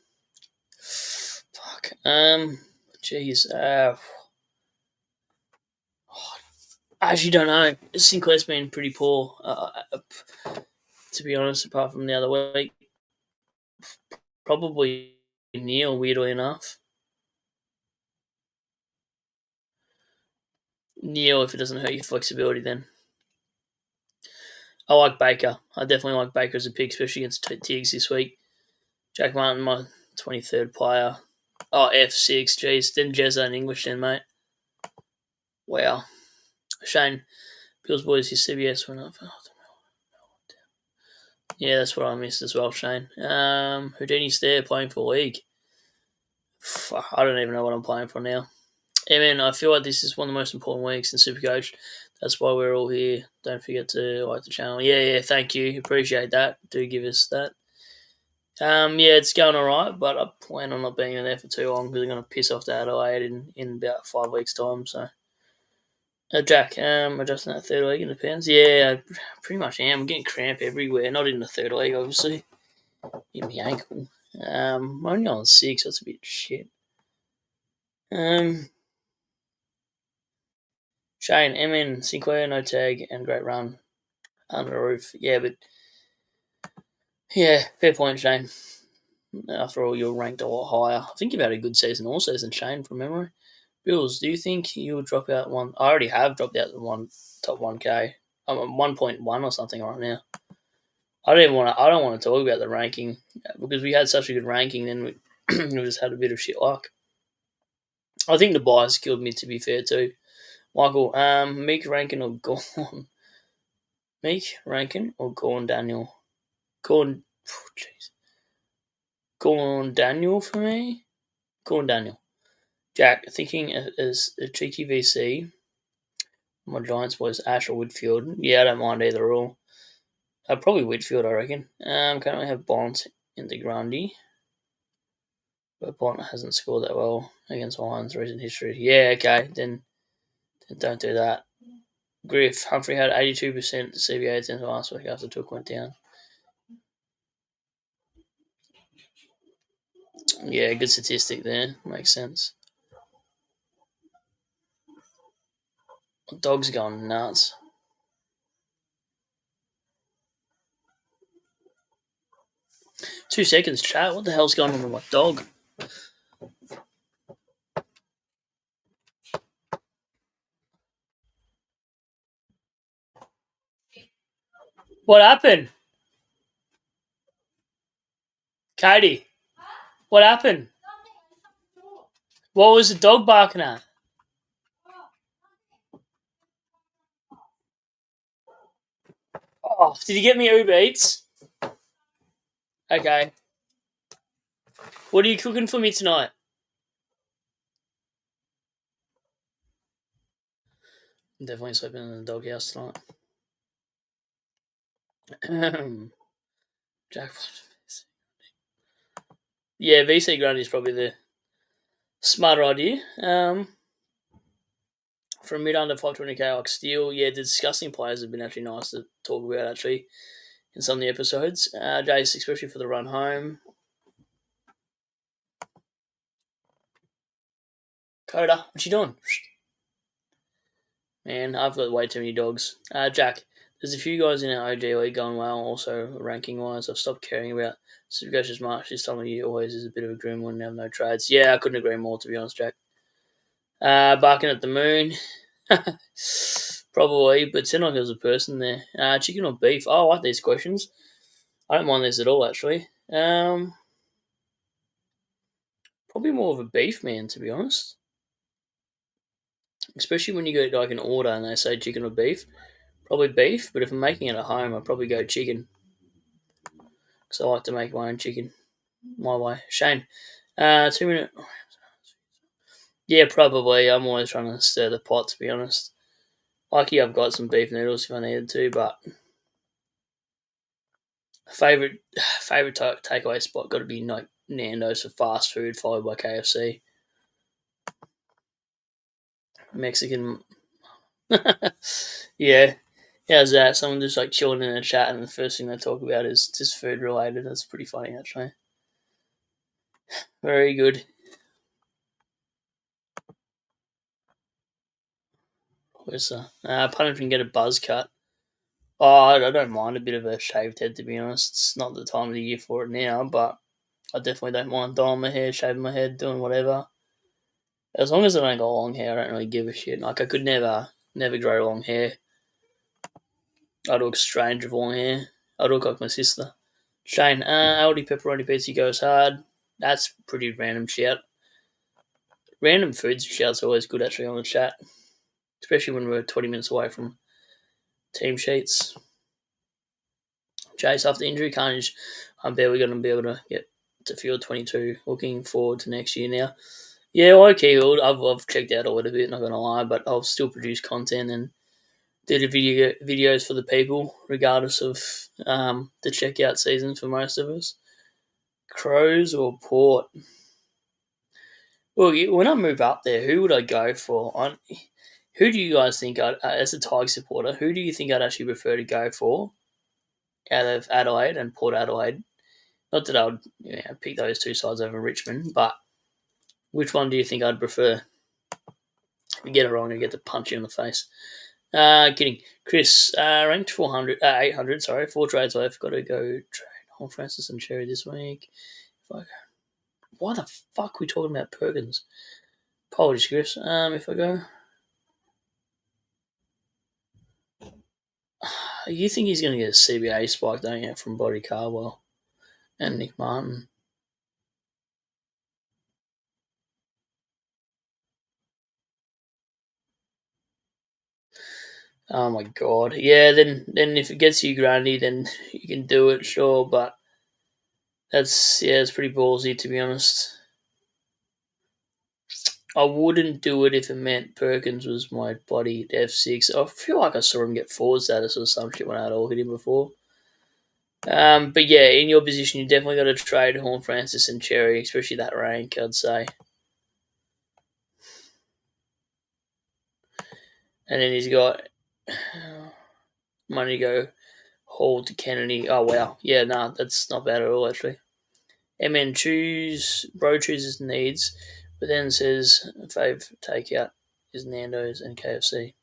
Fuck. Jeez. I actually don't know. Sinclair's been pretty poor, to be honest. Apart from the other week, probably Neil. Weirdly enough, Neil. If it doesn't hurt your flexibility, then I like Baker. I definitely like Baker as a pick, especially against Tiggs this week. Jack Martin, my 23rd player. Oh, F6. Jeez. Then Jezza in English then, mate. Wow. Shane, Bill's boys, his CBS went up. Yeah, that's what I missed as well, Shane. Houdini's there playing for league. I don't even know what I'm playing for now. Yeah, man, I feel like this is one of the most important weeks in Supercoach. That's why we're all here. Don't forget to like the channel. Yeah, thank you. Appreciate that. Do give us that. Yeah, it's going all right, but I plan on not being in there for too long because I'm going to piss off to Adelaide in about 5 weeks' time. So, Jack, adjusting that third leg in the pants. Yeah, I pretty much am. I'm getting cramp everywhere. Not in the third leg, obviously. In my ankle. I'm only on 6. That's a bit shit. Shane, MN, Sinclair, no tag, and great run under the roof. Yeah, but yeah, fair point, Shane. After all, you're ranked a lot higher. I think you've had a good season all season, Shane, from memory. Bills, do you think you'll drop out one? I already have dropped out the top 1K. I'm at 1.1 or something right now. I don't want to talk about the ranking because we had such a good ranking, then we just had a bit of shit luck. I think the bias killed me, to be fair too. Michael, Meek Rankin or Gorn? Meek Rankin or Gorn Daniel? Gorn, jeez. Gorn Daniel for me. Gorn Daniel. Jack, thinking as a cheeky VC. My Giants boys, Ash or Whitfield. Yeah, I don't mind either or all. Probably Whitfield, I reckon. Currently have Bont in the Grundy. But Bont hasn't scored that well against Lions recent history. Yeah, okay, then don't do that. Griff, Humphrey had 82% CBA attempts last week after Took went down. Yeah, good statistic there. Makes sense. Dog's gone nuts. 2 seconds, chat. What the hell's going on with my dog? What happened? Katie, what happened? What was the dog barking at? Oh, did you get me Uber Eats? Okay. What are you cooking for me tonight? I'm definitely sleeping in the doghouse tonight. Jackpot. Yeah, VC Grundy is probably the smarter idea. From mid under 520k like Steel, yeah, the disgusting players have been actually nice to talk about actually in some of the episodes. Jace, especially for the run home. Coda, what you doing? Man, I've got way too many dogs. Jack, there's a few guys in our OG league going well, also ranking wise. I've stopped caring about Supercoach as much. This time of year always is a bit of a grim when we have no trades. Yeah, I couldn't agree more, to be honest, Jack. Barking at the moon. Probably, but sound like there's a person there. Chicken or beef? Oh, I like these questions. I don't mind this at all, actually. Probably more of a beef man, to be honest. Especially when you go like an order and they say chicken or beef. Probably beef, but if I'm making it at home, I'd probably go chicken. Because I like to make my own chicken my way. Shane, 2 minute. Yeah, probably. I'm always trying to stir the pot, to be honest. Lucky I've got some beef noodles if I needed to, but favorite takeaway spot got to be like Nando's for fast food, followed by KFC. Mexican. Yeah. How's that? Someone just like chilling in a chat, and the first thing they talk about is just food related. That's pretty funny, actually. Very good. Where's Punisher can get a buzz cut. Oh, I don't mind a bit of a shaved head, to be honest. It's not the time of the year for it now, but I definitely don't mind dyeing my hair, shaving my head, doing whatever. As long as I don't got long hair, I don't really give a shit. Like, I could never grow long hair. I'd look strange with long hair. I'd look like my sister. Shane, Aldi pepperoni pizza goes hard. That's pretty random shout. Random foods shouts are always good, actually, on the chat. Especially when we're 20 minutes away from team sheets. Chase, after injury carnage, I'm barely going to be able to get to field 22. Looking forward to next year now. Yeah, okay, I've checked out a little bit, not going to lie, but I'll still produce content and do the videos for the people, regardless of the checkout season for most of us. Crows or Port? Well, when I move up there, who would I go for? Who do you guys think, as a Tigers supporter, who do you think I'd actually prefer to go for out of Adelaide and Port Adelaide? Not that I would pick those two sides over Richmond, but which one do you think I'd prefer? If you get it wrong, I get to punch you in the face. Kidding. Chris, ranked 800, sorry, 4 trades left. Got to go trade Hall Francis and Cherry this week. Why the fuck are we talking about Perkins? Apologies, Chris. If I go... You think he's going to get a CBA spike, don't you, from Bodie Carwell and Nick Martin? Oh my god. Yeah, then if it gets you Grundy, then you can do it, sure, but it's pretty ballsy, to be honest. I wouldn't do it if it meant Perkins was my bloody F6. I feel like I saw him get forward status or some shit when I had all hit him before. But yeah, in your position, you definitely got to trade Horn Francis and Cherry, especially that rank, I'd say. And then he's got money to go Hall to Kennedy. Oh, wow. Yeah, nah, that's not bad at all, actually. MN chooses needs, but then says fave takeout is Nando's and KFC.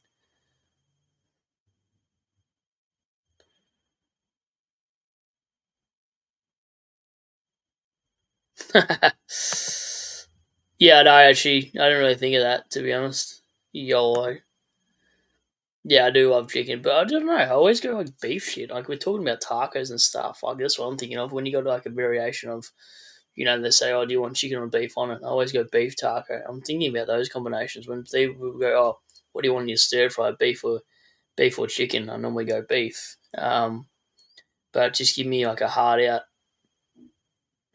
Yeah, no, actually, I didn't really think of that, to be honest. YOLO. Yeah, I do love chicken, but I don't know. I always go like beef shit. Like, we're talking about tacos and stuff. Like, that's what I'm thinking of. When you got like a variation of, they say, oh, do you want chicken or beef on it? I always go beef taco. I'm thinking about those combinations. When people go, oh, what do you want in your stir fry, beef or chicken? I normally go beef. But just give me like a hard out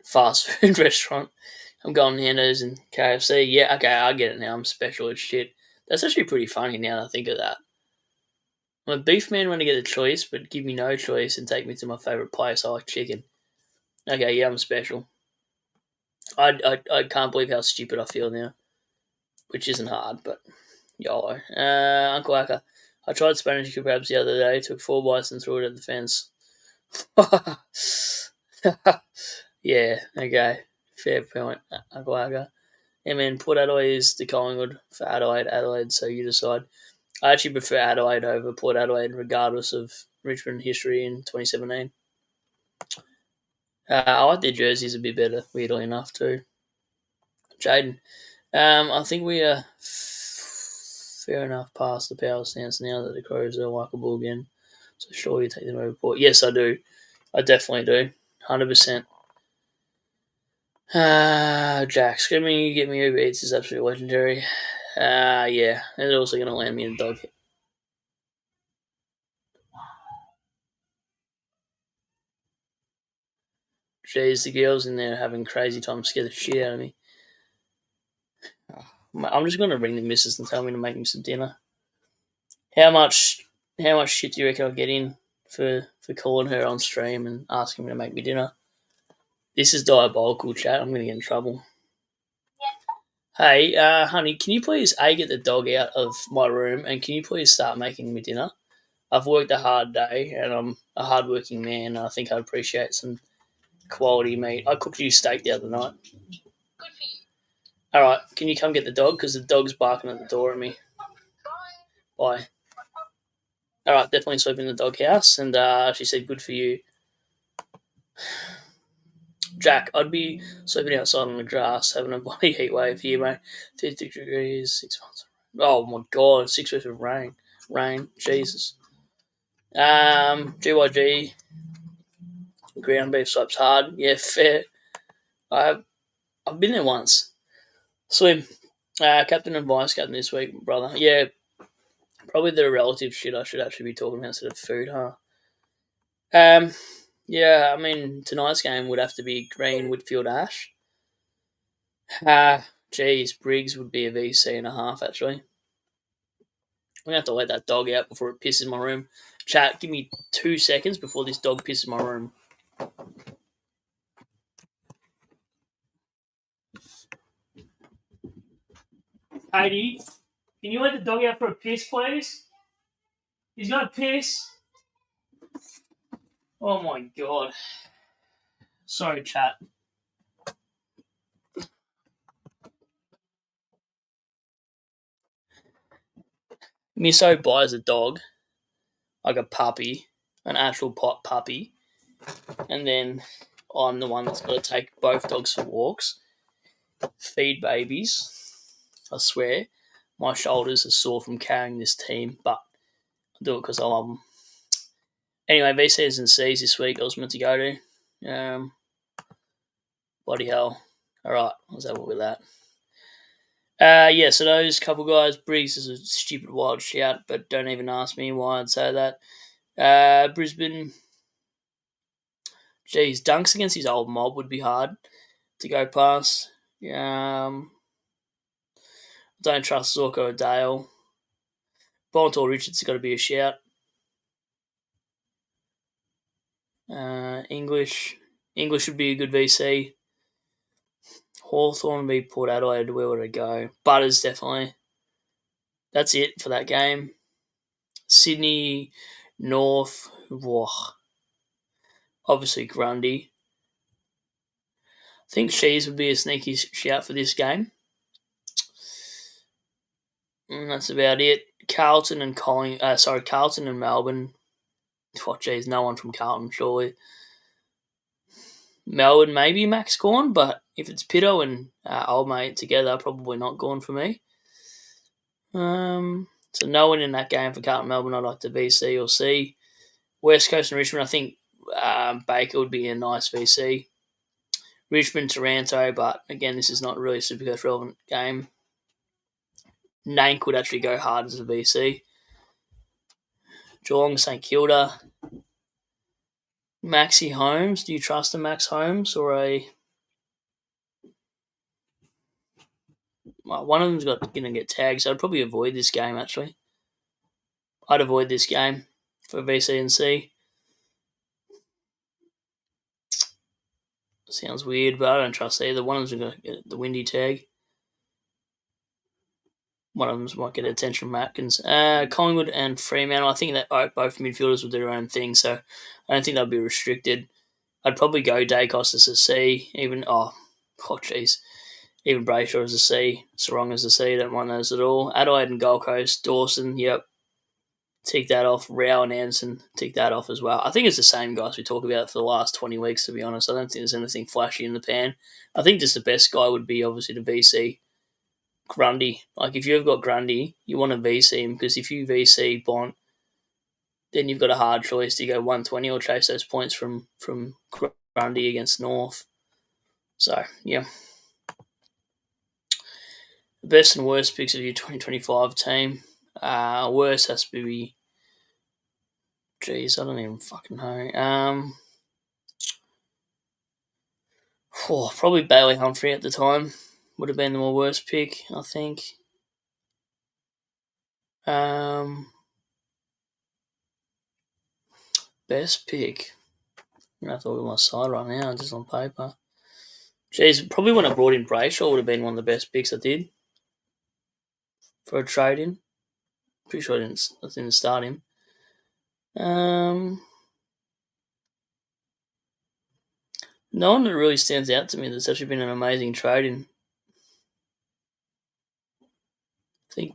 fast food restaurant. I'm going Nando's and KFC. Yeah, okay, I get it now. I'm special as shit. That's actually pretty funny now that I think of that. I'm a beef man when I get a choice, but give me no choice and take me to my favourite place. I like chicken. Okay, yeah, I'm special. I can't believe how stupid I feel now, which isn't hard, but YOLO. Uncle Aka, I tried Spanish kebabs the other day, took 4 bites and threw it at the fence. Yeah, okay. Fair point, Uncle Aka. Yeah, man, Port Adelaide is the Collingwood for Adelaide, so you decide. I actually prefer Adelaide over Port Adelaide, regardless of Richmond history in 2017. I like their jerseys a bit better, weirdly enough, too. Jaden, I think we are fair enough past the power stance now that the Crows are likeable again. So sure you take them over Port. Yes, I do. I definitely do. 100%. Jack, screaming you get me Uber Eats is absolutely legendary. Yeah, and it's also going to land me in a dog. Jeez, the girls in there having crazy time scare the shit out of me. I'm just going to ring the missus and tell me to make me some dinner. How much shit do you reckon I'll get in for calling her on stream and asking me to make me dinner? This is diabolical, chat. I'm going to get in trouble. Hey, honey, can you please get the dog out of my room, and can you please start making me dinner? I've worked a hard day, and I'm a hard-working man, and I think I'd appreciate some quality meat. I cooked you steak the other night. Good for you. All right, can you come get the dog? Because the dog's barking at the door at me. Bye. All right, definitely sleep in the doghouse, and she said, good for you. Jack, I'd be sleeping outside on the grass, having a bloody heat wave here, mate. 56 degrees, 6 months. Oh my god, 6 weeks of rain. Jesus. GYG, ground beef slaps hard. Yeah, fair. I've been there once. Slim, captain and vice captain this week, brother. Yeah, probably the relative shit I should actually be talking about instead of food, huh? Yeah, I mean, tonight's game would have to be Green, Whitfield, Ash. Geez, Briggs would be a VC and a half, actually. I'm going to have to let that dog out before it pisses my room. Chat, give me 2 seconds before this dog pisses my room. Katie, can you let the dog out for a piss, please? He's going to piss. Oh, my God. Sorry, chat. Miso buys a dog, like a puppy, an actual pot puppy, and then I'm the one that's got to take both dogs for walks, feed babies. I swear, my shoulders are sore from carrying this team, but I do it because I love them. Anyway, VCs and Cs this week I was meant to go to. Bloody hell. All right, let's have a look at that. Yeah, so those couple guys, Briggs is a stupid wild shout, but don't even ask me why I'd say that. Brisbane, geez, dunks against his old mob would be hard to go past. Don't trust Zorko or Dale. Bontor Richards has got to be a shout. English would be a good VC. Hawthorn would be Port Adelaide. Where would I go? Butters, definitely. That's it for that game. Sydney, North, obviously Grundy. I think Shees would be a sneaky shout for this game. And that's about it. Carlton and Melbourne. Oh, geez, no one from Carlton, surely. Melbourne, maybe Max Gawn, but if it's Pitto and old mate together, probably not Gawn for me. So no one in that game for Carlton Melbourne. I'd like to VC or C. West Coast and Richmond, I think Baker would be a nice VC. Richmond, Taranto, but again, this is not really a Supercoach relevant game. Nank would actually go hard as a VC. Geelong, St Kilda. Maxi Holmes, do you trust a Max Holmes or a... Well, one of them's going to get tagged, so I'd probably avoid this game, actually. I'd avoid this game for VC and C. Sounds weird, but I don't trust either. One of them's going to get the windy tag. One of them might get attention from Atkins. Collingwood and Fremantle, I think that both midfielders will do their own thing, so I don't think they'll be restricted. I'd probably go Dacos as a C, even even Brayshaw as a C, Sarong as a C, don't mind those at all. Adelaide and Gold Coast, Dawson, yep, tick that off. Rao and Anderson, tick that off as well. I think it's the same guys we talk about for the last 20 weeks, to be honest. I don't think there's anything flashy in the pan. I think just the best guy would be obviously the VC. Grundy. Like, if you've got Grundy, you want to VC him, because if you VC Bont, then you've got a hard choice to go 120 or chase those points from Grundy against North. So, yeah. The best and worst picks of your 2025 team. Worst has to be... Geez, I don't even fucking know. Probably Bailey Humphrey at the time would have been my worst pick, I think. Best pick. I'm going to have to look at my side right now, just on paper. Jeez, probably when I brought in Brayshaw would have been one of the best picks I did for a trade-in. Pretty sure I didn't start him. No one that really stands out to me that's actually been an amazing trade-in. I think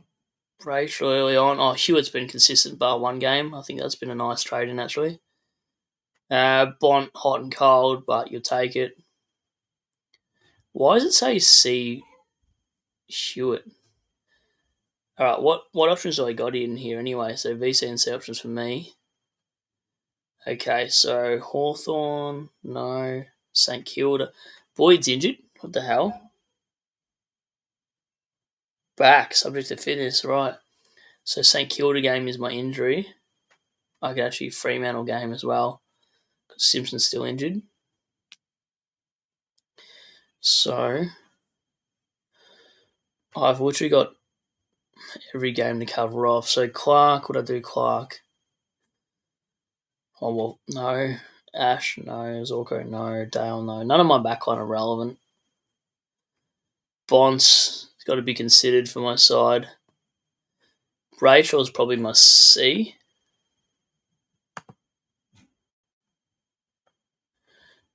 Brayshaw early on. Hewitt's been consistent bar one game. I think that's been a nice trade-in, actually. Bont, hot and cold, but you'll take it. Why does it say C. Hewitt? All right, what options do I got in here anyway? So VC and C options for me. Okay, so Hawthorn, no. St Kilda. Boyd's injured. What the hell? Back, subject to fitness, right. So St Kilda game is my injury. I could actually Fremantle game as well, because Simpson's still injured. So I've literally got every game to cover off. So Clark, would I do Clark? Oh, well, no. Ash, no. Zorko, no. Dale, no. None of my backline are relevant. Bonds has got to be considered for my side. Brayshaw's probably my C.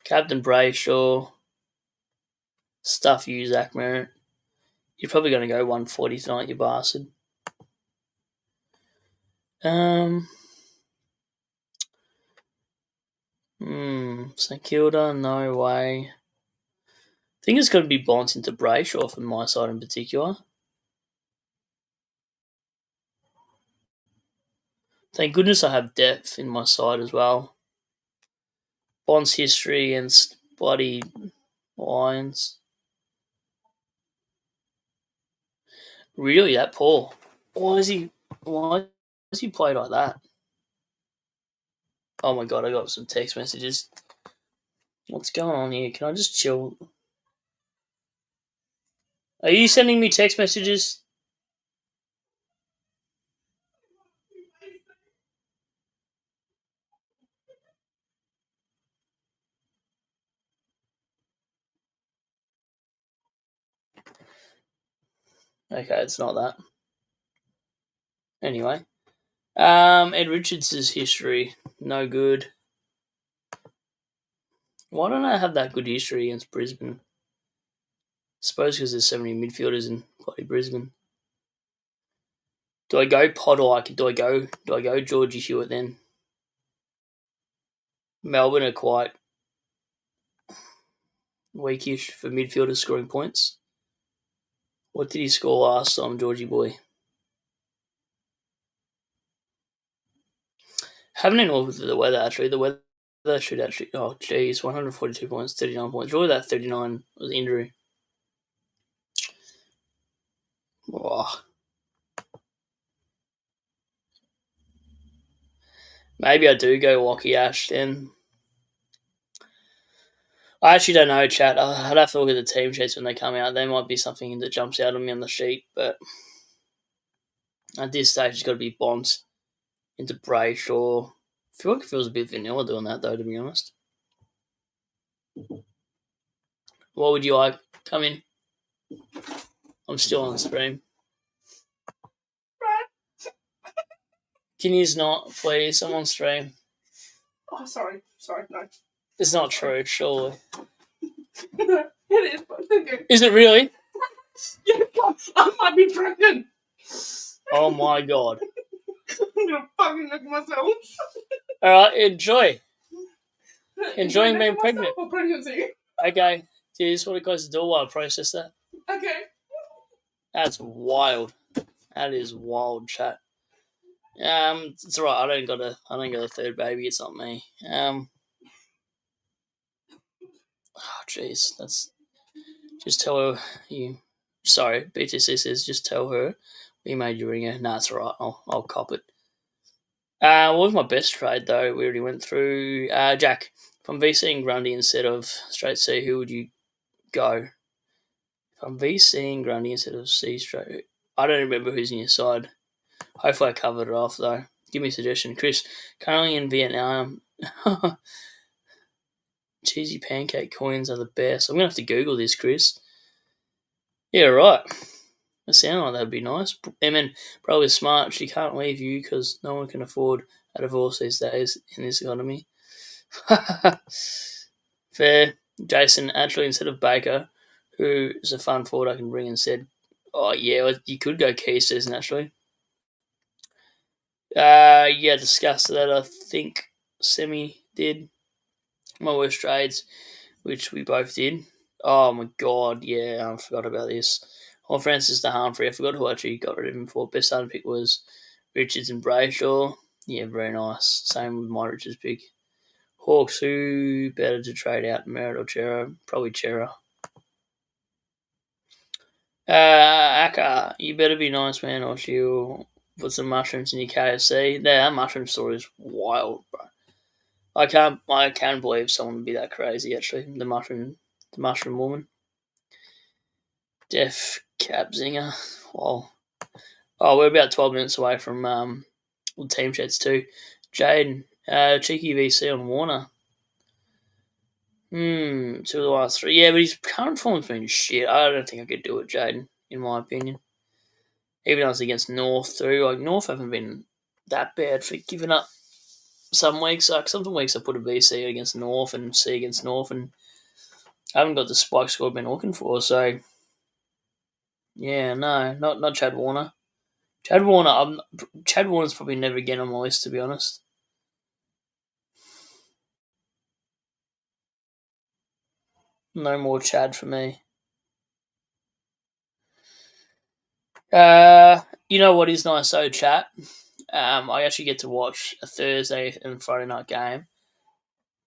Captain Brayshaw. Stuff you, Zach Merritt. You're probably going to go 140 tonight, you bastard. St Kilda, no way. I think it's got to be Bonds into Brayshaw from my side in particular. Thank goodness I have depth in my side as well. Bonds' history against bloody Lions. Really, that poor? Why is he played like that? Oh my god, I got some text messages. What's going on here? Can I just chill? Are you sending me text messages? Okay, it's not that. Anyway. Ed Richards' history, no good. Why don't I have that good history against Brisbane? I suppose because there's so many midfielders in bloody Brisbane. Do I go Pod or do I go Georgie Hewitt then? Melbourne are quite weakish for midfielders scoring points. What did he score last time, Georgie boy? Haven't even looked at the weather actually. The weather should actually. Oh geez, 142 points, 39 points. Really, that 39 was injury. Oh. Maybe I do go Lockie Ash then. I actually don't know, chat. I'd have to look at the team sheets when they come out. There might be something that jumps out on me on the sheet, but at this stage, it's got to be Bonds into Brayshaw. I feel like it feels a bit vanilla doing that, though, to be honest. What would you like? Come in. I'm still on stream. Can you not, please? I'm on stream. Oh, sorry, no. It's not true, surely. It is, but thank you. Is it really? Yeah, I might be pregnant. Oh my god. I'm gonna fucking look myself. Alright, enjoy. Enjoying being pregnant. Or pregnancy. Okay. Do you just want to close the door while I process that? Okay. That's wild. That is wild, chat. It's alright. I don't got a third baby. It's not me. Oh, jeez. That's just tell her you. Sorry, BTC says just tell her we made you ring her. Nah, it's alright. I'll cop it. What was my best trade though? We already went through. Jack, from VC and Grundy instead of straight C, who would you go. If I'm VCing Grundy instead of C-stroke, I don't remember who's in your side. Hopefully I covered it off, though. Give me a suggestion. Chris, currently in Vietnam, cheesy pancake coins are the best. I'm going to have to Google this, Chris. Yeah, right. That sounds like that'd be nice. Emin, probably smart. She can't leave you because no one can afford a divorce these days in this economy. Fair. Jason, actually, instead of Baker, who is a fun forward I can bring instead. Oh, yeah, well, you could go Keysters, naturally. Yeah, discussed that. I think Semi did. My worst trades, which we both did. Oh my god, yeah, I forgot about this. Oh, Francis de Humphrey, I forgot who actually got rid of him for. Best starting pick was Richards and Brayshaw. Yeah, very nice. Same with my Richards pick. Hawks, who better to trade out, Merritt or Chera? Probably Chera. Aka, you better be nice, man, or she'll put some mushrooms in your KFC. That mushroom story is wild, bro. I can't believe someone would be that crazy. Actually, the mushroom woman, Def Cabzinger. Well, we're about 12 minutes away from team chats too. Jaden, cheeky VC on Warner. Two of the last three. Yeah, but his current form's been shit. I don't think I could do it, Jaden, in my opinion. Even though it's against North too. Like, North haven't been that bad for giving up some weeks. Like, some weeks I put a VC against North and C against North, and I haven't got the spike score I've been looking for. So, yeah, no, not Chad Warner. Chad Warner's probably never again on my list, to be honest. No more Chad for me. You know what is nice though, chat? I actually get to watch a Thursday and Friday night game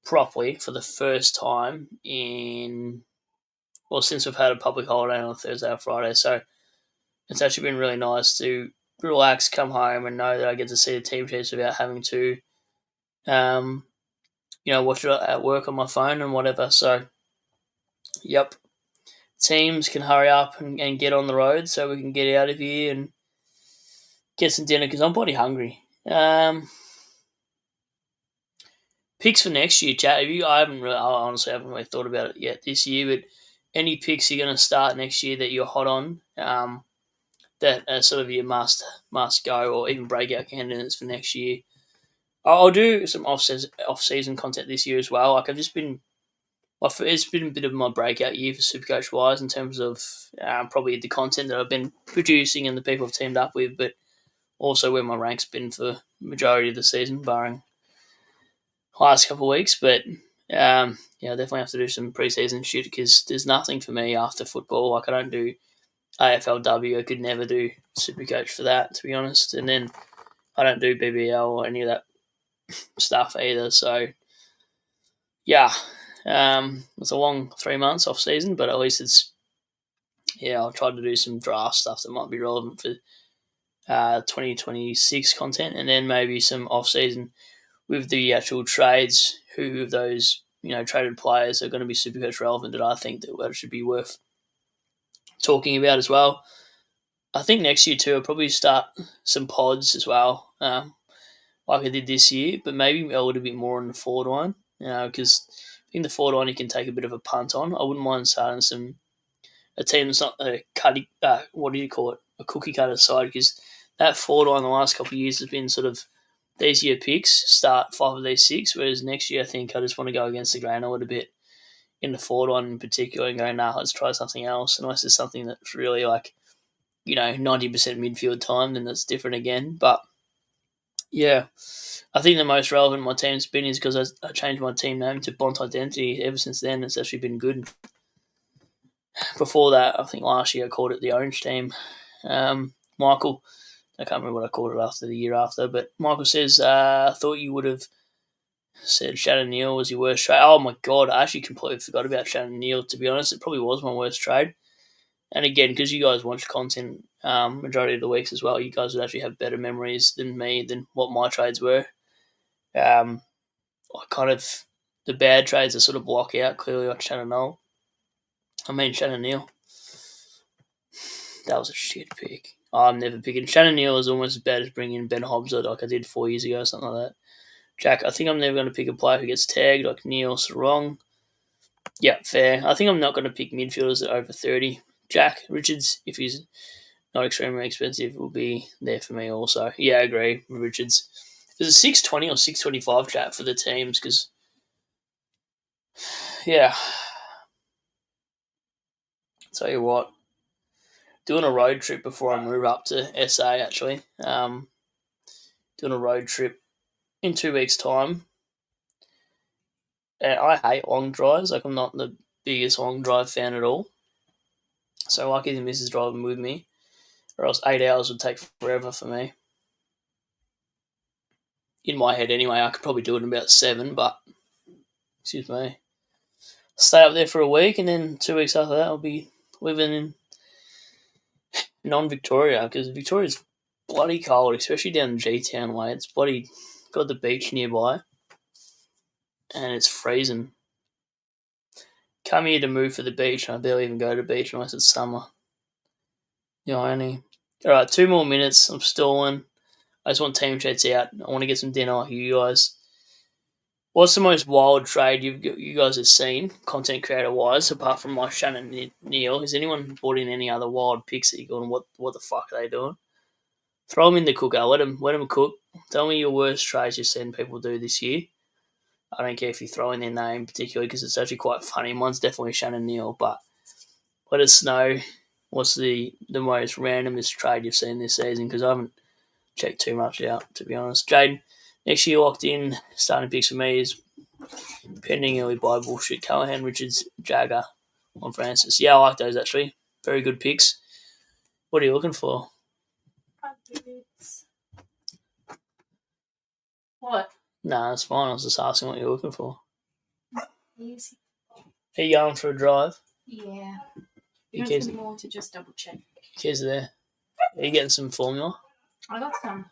properly for the first time since we've had a public holiday on a Thursday or Friday. So it's actually been really nice to relax, come home, and know that I get to see the team sheets without having to, watch it at work on my phone and whatever. So, yep. Teams can hurry up and get on the road so we can get out of here and get some dinner because I'm bloody hungry. Picks for next year, chat. I honestly haven't really thought about it yet this year, but any picks you're going to start next year that you're hot on, that are sort of your must go or even breakout candidates for next year. I'll do some off season content this year as well. Like, it's been a bit of my breakout year for Supercoach wise in terms of probably the content that I've been producing and the people I've teamed up with, but also where my rank's been for the majority of the season, barring last couple of weeks. But I definitely have to do some preseason shit because there's nothing for me after football. Like, I don't do AFLW. I could never do Supercoach for that, to be honest. And then I don't do BBL or any of that stuff either. So, yeah, it's a long 3 months off season, but at least I'll try to do some draft stuff that might be relevant for 2026 content, and then maybe some off season with the actual trades. Who of those traded players are going to be Supercoach relevant that I think that should be worth talking about as well. I think next year too, I'll probably start some pods as well, like I did this year, but maybe a little bit more on the forward line, because I think the forward line you can take a bit of a punt on. I wouldn't mind starting a team that's not a cutty, a cookie cutter side, because that forward line the last couple of years has been sort of these year picks, start 5 of these 6, whereas next year I think I just want to go against the grain a little bit in the forward line in particular and go, let's try something else. Unless there's something that's really 90% midfield time, then that's different again. But yeah, I think the most relevant my team's been is because I changed my team name to Bont Identity. Ever since then, it's actually been good. Before that, I think last year I called it the Orange Team. Michael, I can't remember what I called it after the year after, but Michael says, I thought you would have said Shannon Neal was your worst trade. Oh my God, I actually completely forgot about Shannon Neal, to be honest. It probably was my worst trade. And again, because you guys watch content majority of the weeks as well, you guys would actually have better memories than me, than what my trades were. The bad trades are sort of block out, clearly, like Shannon Neal. I mean, Shannon Neal. That was a shit pick. I'm never picking. Shannon Neal is almost as bad as bringing in Ben Hobbs like I did 4 years ago or something like that. Jack, I think I'm never going to pick a player who gets tagged like Neal Sarong. Yeah, fair. I think I'm not going to pick midfielders that are over 30. Jack Richards, if he's not extremely expensive, will be there for me also. Yeah, I agree with Richards. Is it 620 or 625 chat for the teams? Because, yeah. Tell you what, doing a road trip before I move up to SA, actually. Doing a road trip in 2 weeks' time. And I hate long drives. Like, I'm not the biggest long drive fan at all. So lucky the missus driving with me, or else 8 hours would take forever for me. In my head, anyway, I could probably do it in about 7, but excuse me. Stay up there for a week, and then 2 weeks after that, I'll be living in non-Victoria, because Victoria's bloody cold, especially down in G-Town way. It's bloody got the beach nearby, and it's freezing. Come here to move for the beach, and I barely even go to the beach unless it's summer. Alright, 2 more minutes. I'm stalling. I just want team chats out. I want to get some dinner like you guys. What's the most wild trade you guys have seen, content creator wise, apart from my Shannon Neal? Has anyone brought in any other wild picks that you're going, what the fuck are they doing? Throw them in the cooker. Let them cook. Tell me your worst trades you've seen people do this year. I don't care if you throw in their name particularly because it's actually quite funny. Mine's definitely Shannon Neal, but let us know what's the most randomest trade you've seen this season, because I haven't checked too much out, to be honest. Jade, next year locked in. Starting picks for me is pending early buy bullshit. Callahan, Richards, Jagger on Francis. Yeah, I like those actually. Very good picks. What are you looking for? What? Nah, that's fine. I was just asking what you're looking for. Easy. Are you going for a drive? Yeah. Who There's cares? some more to just double check. Cares there? Are you getting some formula? I got some.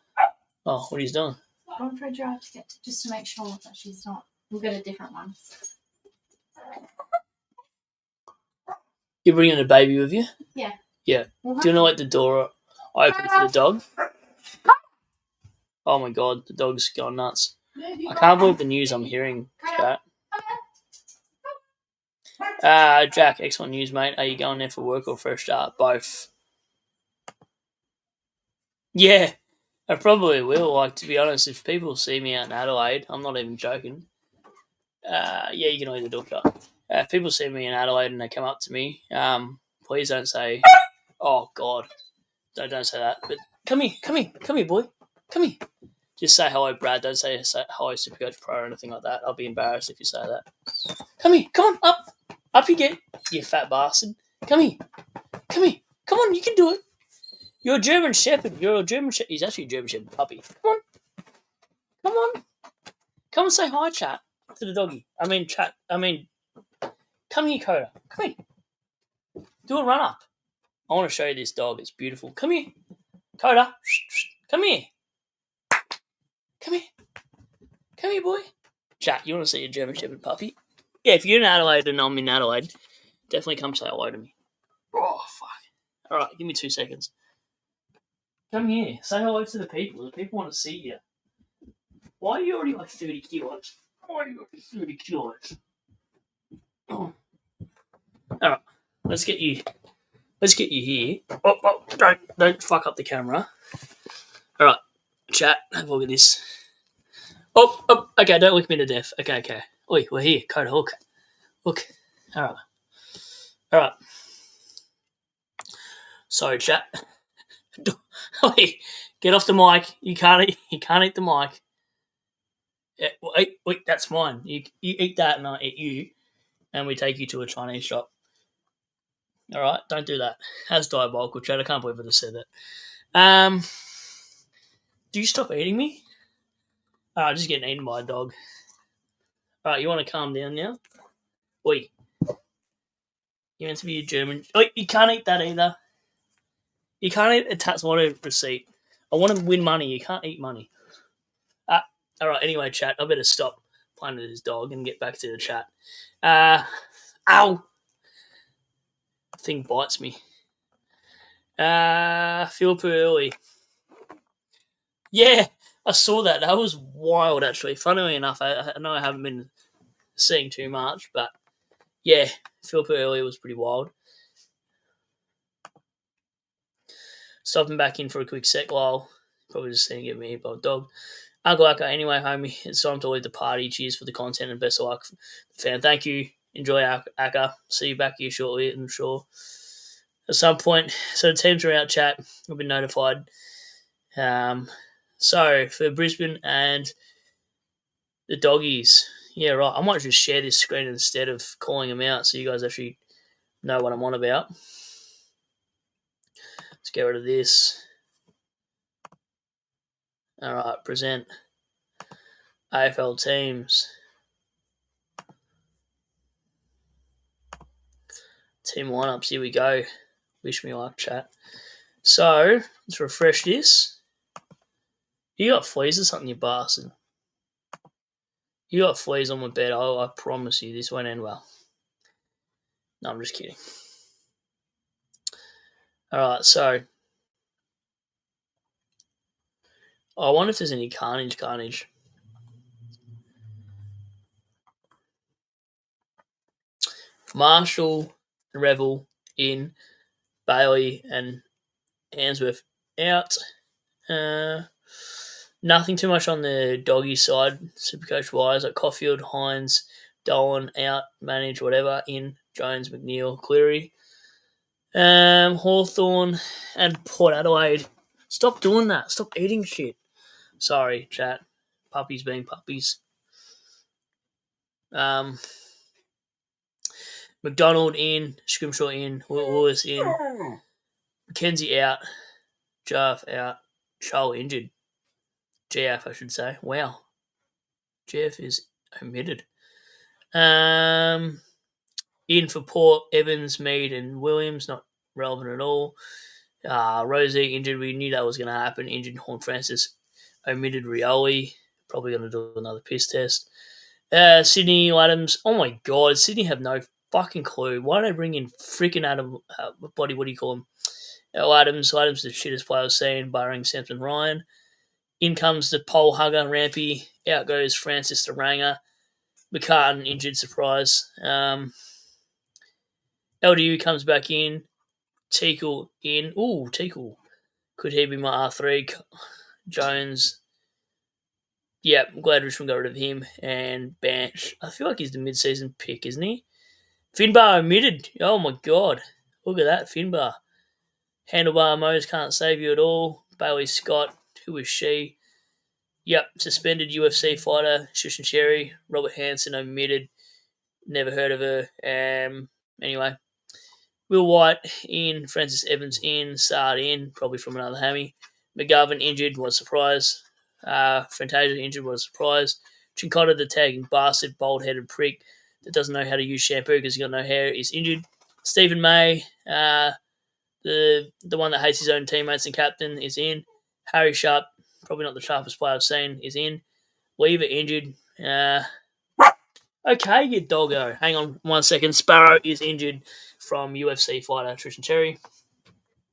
Oh, what are you doing? Going for a drive to get just to make sure that she's not. We'll get a different one. You're bringing a baby with you? Yeah. Yeah. We'll Do you want to let the door open for the dog? Oh my god, the dog's gone nuts. I can't believe the news I'm hearing, chat. Jack, excellent news, mate. Are you going there for work or for a start? Both. Yeah, I probably will. Like, to be honest, if people see me out in Adelaide, I'm not even joking. Yeah, you can leave the door shut. If people see me in Adelaide and they come up to me, please don't say, "Oh God," don't say that. But come here, boy, come here. Just say hello, Brad. Don't say hello, Supercoach Pro or anything like that. I'll be embarrassed if you say that. Come here, come on, up you get, you fat bastard. Come here, come on, you can do it. You're a German Shepherd. He's actually a German Shepherd puppy. Come on, come and say hi, chat, to the doggy. Come here, Coda. Come here. Do a run up. I want to show you this dog. It's beautiful. Come here, Coda. Come here. Come here. Come here, boy. Chat, you want to see a German Shepherd puppy? Yeah, if you're in Adelaide and I'm in Adelaide, definitely come say hello to me. Oh, fuck. All right, give me 2 seconds. Come here. Say hello to the people. The people want to see you. Why are you already like 30 kilos? Why are you already 30 kilos? Oh. All right, let's get you here. Oh, don't fuck up the camera. All right, chat, have a look at this. Oh, okay, don't lick me to death. Okay. Oi, we're here. Coda, look. All right. Sorry, chat. Oi, get off the mic. You can't eat the mic. Yeah, wait, that's mine. You eat that and I eat you, and we take you to a Chinese shop. All right, don't do that. That's diabolical, chat. I can't believe I just said that. Do you stop eating me? Just getting eaten by a dog. All right, you want to calm down now? Oi. You're meant to be a German. Oi, you can't eat that either. You can't eat a Tatswater receipt. I want to win money. You can't eat money. All right, anyway, chat. I better stop playing with this dog and get back to the chat. Ow. thing bites me. Philip early. Yeah, I saw that. That was wild, actually. Funnily enough, I know I haven't been seeing too much, but yeah, Philip early was pretty wild. Stopping back in for a quick sec while probably just seeing get me hit by a dog. Uncle Aka, anyway, homie, it's time to leave the party. Cheers for the content and best of luck, fan. Thank you. Enjoy, Aka. See you back here shortly, I'm sure. At some point, so the teams are out, chat. I've been notified. So for Brisbane and the doggies, yeah, right. I might just share this screen instead of calling them out, so you guys actually know what I'm on about. Let's get rid of this. All right, present AFL teams. Team lineups, here we go. Wish me luck, chat. So, let's refresh this. You got fleas or something, you bastard. You got fleas on my bed. I promise you, this won't end well. No, I'm just kidding. Alright, so. I wonder if there's any carnage. Marshall and Revel in. Bailey and Answorth out. Nothing too much on the doggy side, Supercoach wise, like Caulfield, Hines, Dolan out, manage, whatever, in, Jones, McNeil, Cleary. Hawthorn and Port Adelaide. Stop doing that. Stop eating shit. Sorry, chat. Puppies being puppies. McDonald in, Scrimshaw in, Lewis in, McKenzie out, Jarf out, Charles injured. GF, I should say. Wow. GF is omitted. In for Port, Evans, Mead, and Williams, not relevant at all. Rosie injured. We knew that was going to happen. Injured Horn Francis, omitted Rioli. Probably going to do another piss test. Sydney Adams. Oh my God, Sydney have no fucking clue. Why don't they bring in freaking Adam? What do you call him? Adams. Adams the shittest player I've seen, barring Samson Ryan. In comes the pole hugger, Rampy. Out goes Francis the Ranger. McCartan injured, surprise. LDU comes back in. Teakle in. Ooh, Teakle. Could he be my R3? Jones. Yeah, I'm glad Richmond got rid of him. And Banch. I feel like he's the mid-season pick, isn't he? Finbar omitted. Oh, my God. Look at that, Finbar. Handlebar Mose can't save you at all. Bailey Scott. Who is she? Yep, suspended UFC fighter, Shushan Sherry. Robert Hansen omitted. Never heard of her. Anyway. Will White in. Francis Evans in. Sard in. Probably from another hammy. McGovern injured. Was a surprise. Fantasia injured. Was a surprise. Chincotta, the tagging bastard, bald-headed prick that doesn't know how to use shampoo because he's got no hair, is injured. Stephen May, the one that hates his own teammates and captain, is in. Harry Sharp, probably not the sharpest player I've seen, is in. Weaver injured. Okay, you doggo. Hang on 1 second. Sparrow is injured from UFC fighter Tristan Cherry.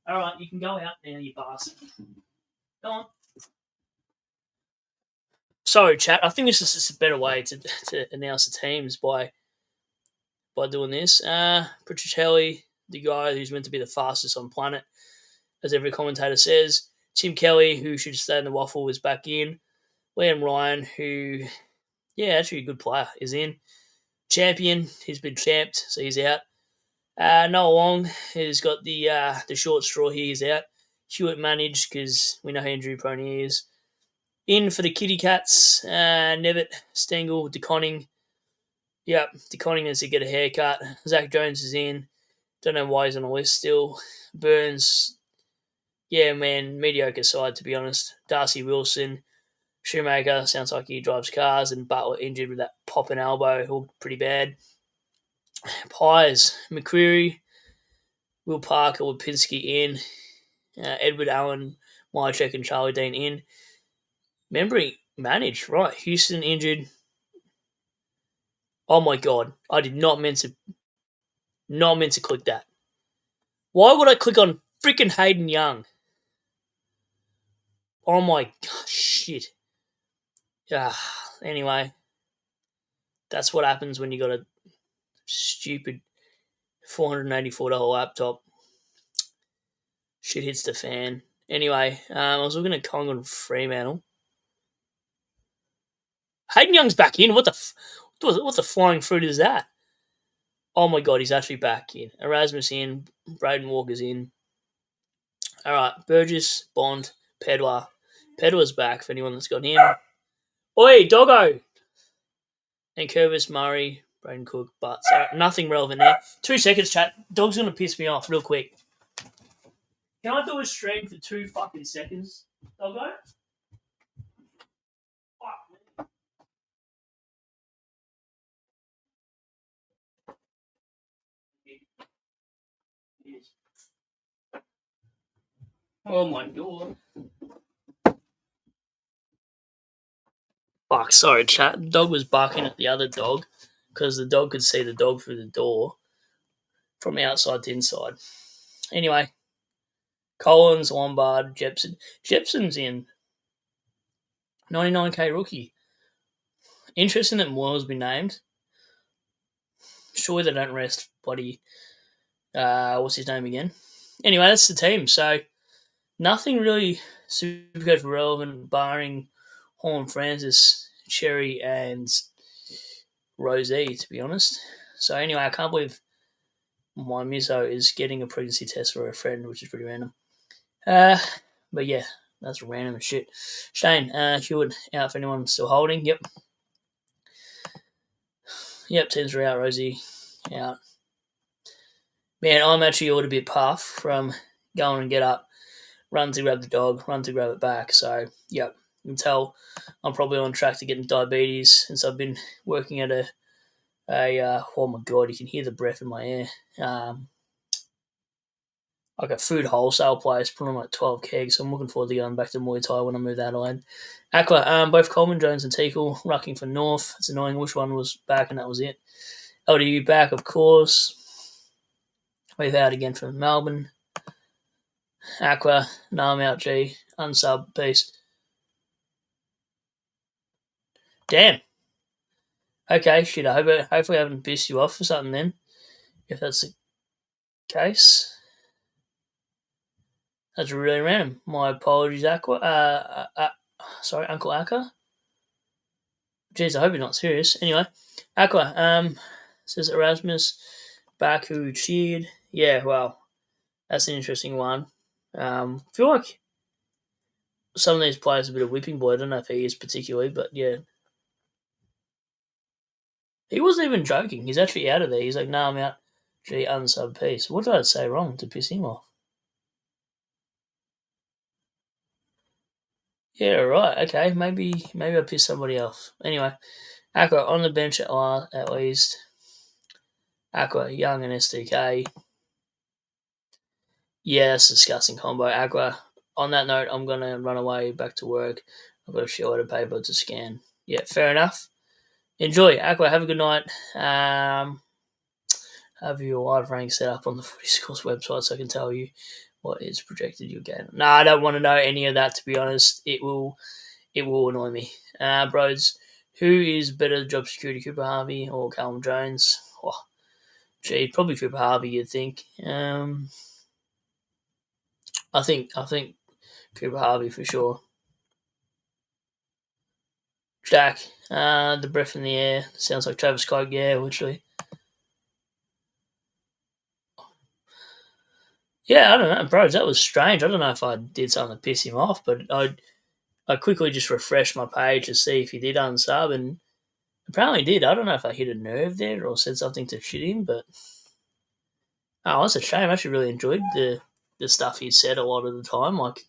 All right, you can go out now, you bastard. Go on. Sorry, chat. I think this is just a better way to announce the teams by doing this. Pritchard, the guy who's meant to be the fastest on planet, as every commentator says. Tim Kelly, who should stay in the waffle, is back in. Liam Ryan, who, yeah, actually a good player, is in. Champion, he's been champed, so he's out. Noah Long has got the short straw here, he's out. Hewitt managed because we know how injury prone he is. In for the Kitty Cats, Nevitt, Stengel, DeConning. Yep, DeConning has to get a haircut. Zach Jones is in. Don't know why he's on the list still. Burns, yeah, man, mediocre side, to be honest. Darcy Wilson, Shoemaker, sounds like he drives cars, and Butler injured with that popping elbow, all pretty bad. Pies, McCreary, Will Parker, Lipinski in. Edward Allen, Mychek, and Charlie Dean in. Membry managed, right? Houston injured. Oh my God, I did not meant to click that. Why would I click on freaking Hayden Young? Oh my god, shit. Anyway, that's what happens when you got a stupid $484 laptop. Shit hits the fan. Anyway, I was looking at Collingwood and Fremantle. Hayden Young's back in. What the flying fruit is that? Oh my god, he's actually back in. Erasmus in. Braden Walker's in. All right, Burgess, Bond, Pedler. Pedler's back for anyone that's got him. Oi, Doggo! And Curvis, Murray, Braden Cook, but nothing relevant there. 2 seconds, chat. Dog's going to piss me off real quick. Can I do a stream for 2 fucking seconds, Doggo? Fuck, man. Oh my god. Fuck, sorry, chat. The dog was barking at the other dog because the dog could see the dog through the door from outside to inside. Anyway, Collins, Lombard, Jepson. Jepson's in. 99k rookie. Interesting that Moyle's been named. Surely they don't rest bloody. What's his name again? Anyway, that's the team. So nothing really Supercoach relevant, barring Horn Francis, Cherry, and Rosie, to be honest. So anyway, I can't believe my Mizo is getting a pregnancy test for a friend, which is pretty random. But yeah, that's random as shit. Shane, Hewitt out for anyone still holding. Yep. Teams are out. Rosie out. Man, I'm actually a little bit puff from going and get up, run to grab the dog, run to grab it back. So, yep, you can tell I'm probably on track to getting diabetes since I've been working at oh my god, you can hear the breath in my ear. Like a food wholesale place, putting on like 12 kegs. So I'm looking forward to going back to Muay Thai when I move to Adelaide. Aqua, both Coleman, Jones, and Teakle rucking for North. It's annoying which one was back, and that was it. LDU back, of course. We've out again for Melbourne. Aqua, Nam out G, unsub, peace. Damn. Okay, shit, hopefully I haven't pissed you off for something then, if that's the case. That's really random. My apologies, Aqua. Sorry, Uncle Aqua. Jeez, I hope you're not serious. Anyway, Aqua, says Erasmus, back who cheered. Yeah, well, that's an interesting one. I feel like some of these players are a bit of whipping boy. I don't know if he is particularly, but yeah. He wasn't even joking. He's actually out of there. He's like, no, I'm out. Gee, unsub piece. What did I say wrong to piss him off? Yeah, right. Okay, maybe I pissed somebody else. Anyway, Aqua on the bench at least. Aqua, Young, and SDK. Yeah, that's a disgusting combo. Aqua. On that note, I'm going to run away back to work. I've got a shitload of paper to scan. Yeah, fair enough. Enjoy. Aqua, have a good night. Have your live rank set up on the Footy Schools website so I can tell you what is projected you'll gain. No, I don't want to know any of that, to be honest. It will annoy me. Bros, who is better job security, Cooper Harvey or Callum Jones? Oh, gee, probably Cooper Harvey, you'd think. I think Cooper Harvey for sure. Jack, the breath in the air. Sounds like Travis Coke, yeah, literally. Yeah, I don't know, bros. That was strange. I don't know if I did something to piss him off, but I quickly just refreshed my page to see if he did unsub, and apparently he did. I don't know if I hit a nerve there or said something to shit him, but that's a shame. I actually really enjoyed the stuff he said a lot of the time. Like,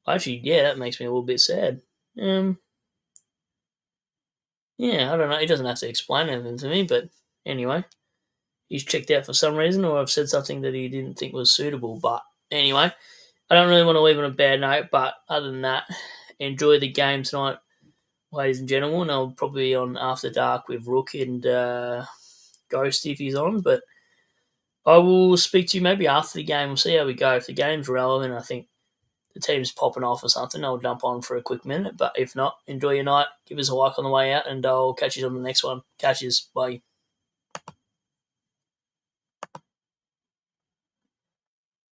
actually, yeah, that makes me a little bit sad. Yeah, I don't know. He doesn't have to explain anything to me, but anyway, he's checked out for some reason, or I've said something that he didn't think was suitable. But anyway, I don't really want to leave on a bad note, but other than that, enjoy the game tonight, ladies and gentlemen. I'll probably be on After Dark with Rook and Ghost if he's on, but I will speak to you maybe after the game. We'll see how we go. If the game's relevant, I think the team's popping off or something, I'll jump on for a quick minute. But if not, enjoy your night. Give us a like on the way out, and I'll catch you on the next one. Catch you. Bye.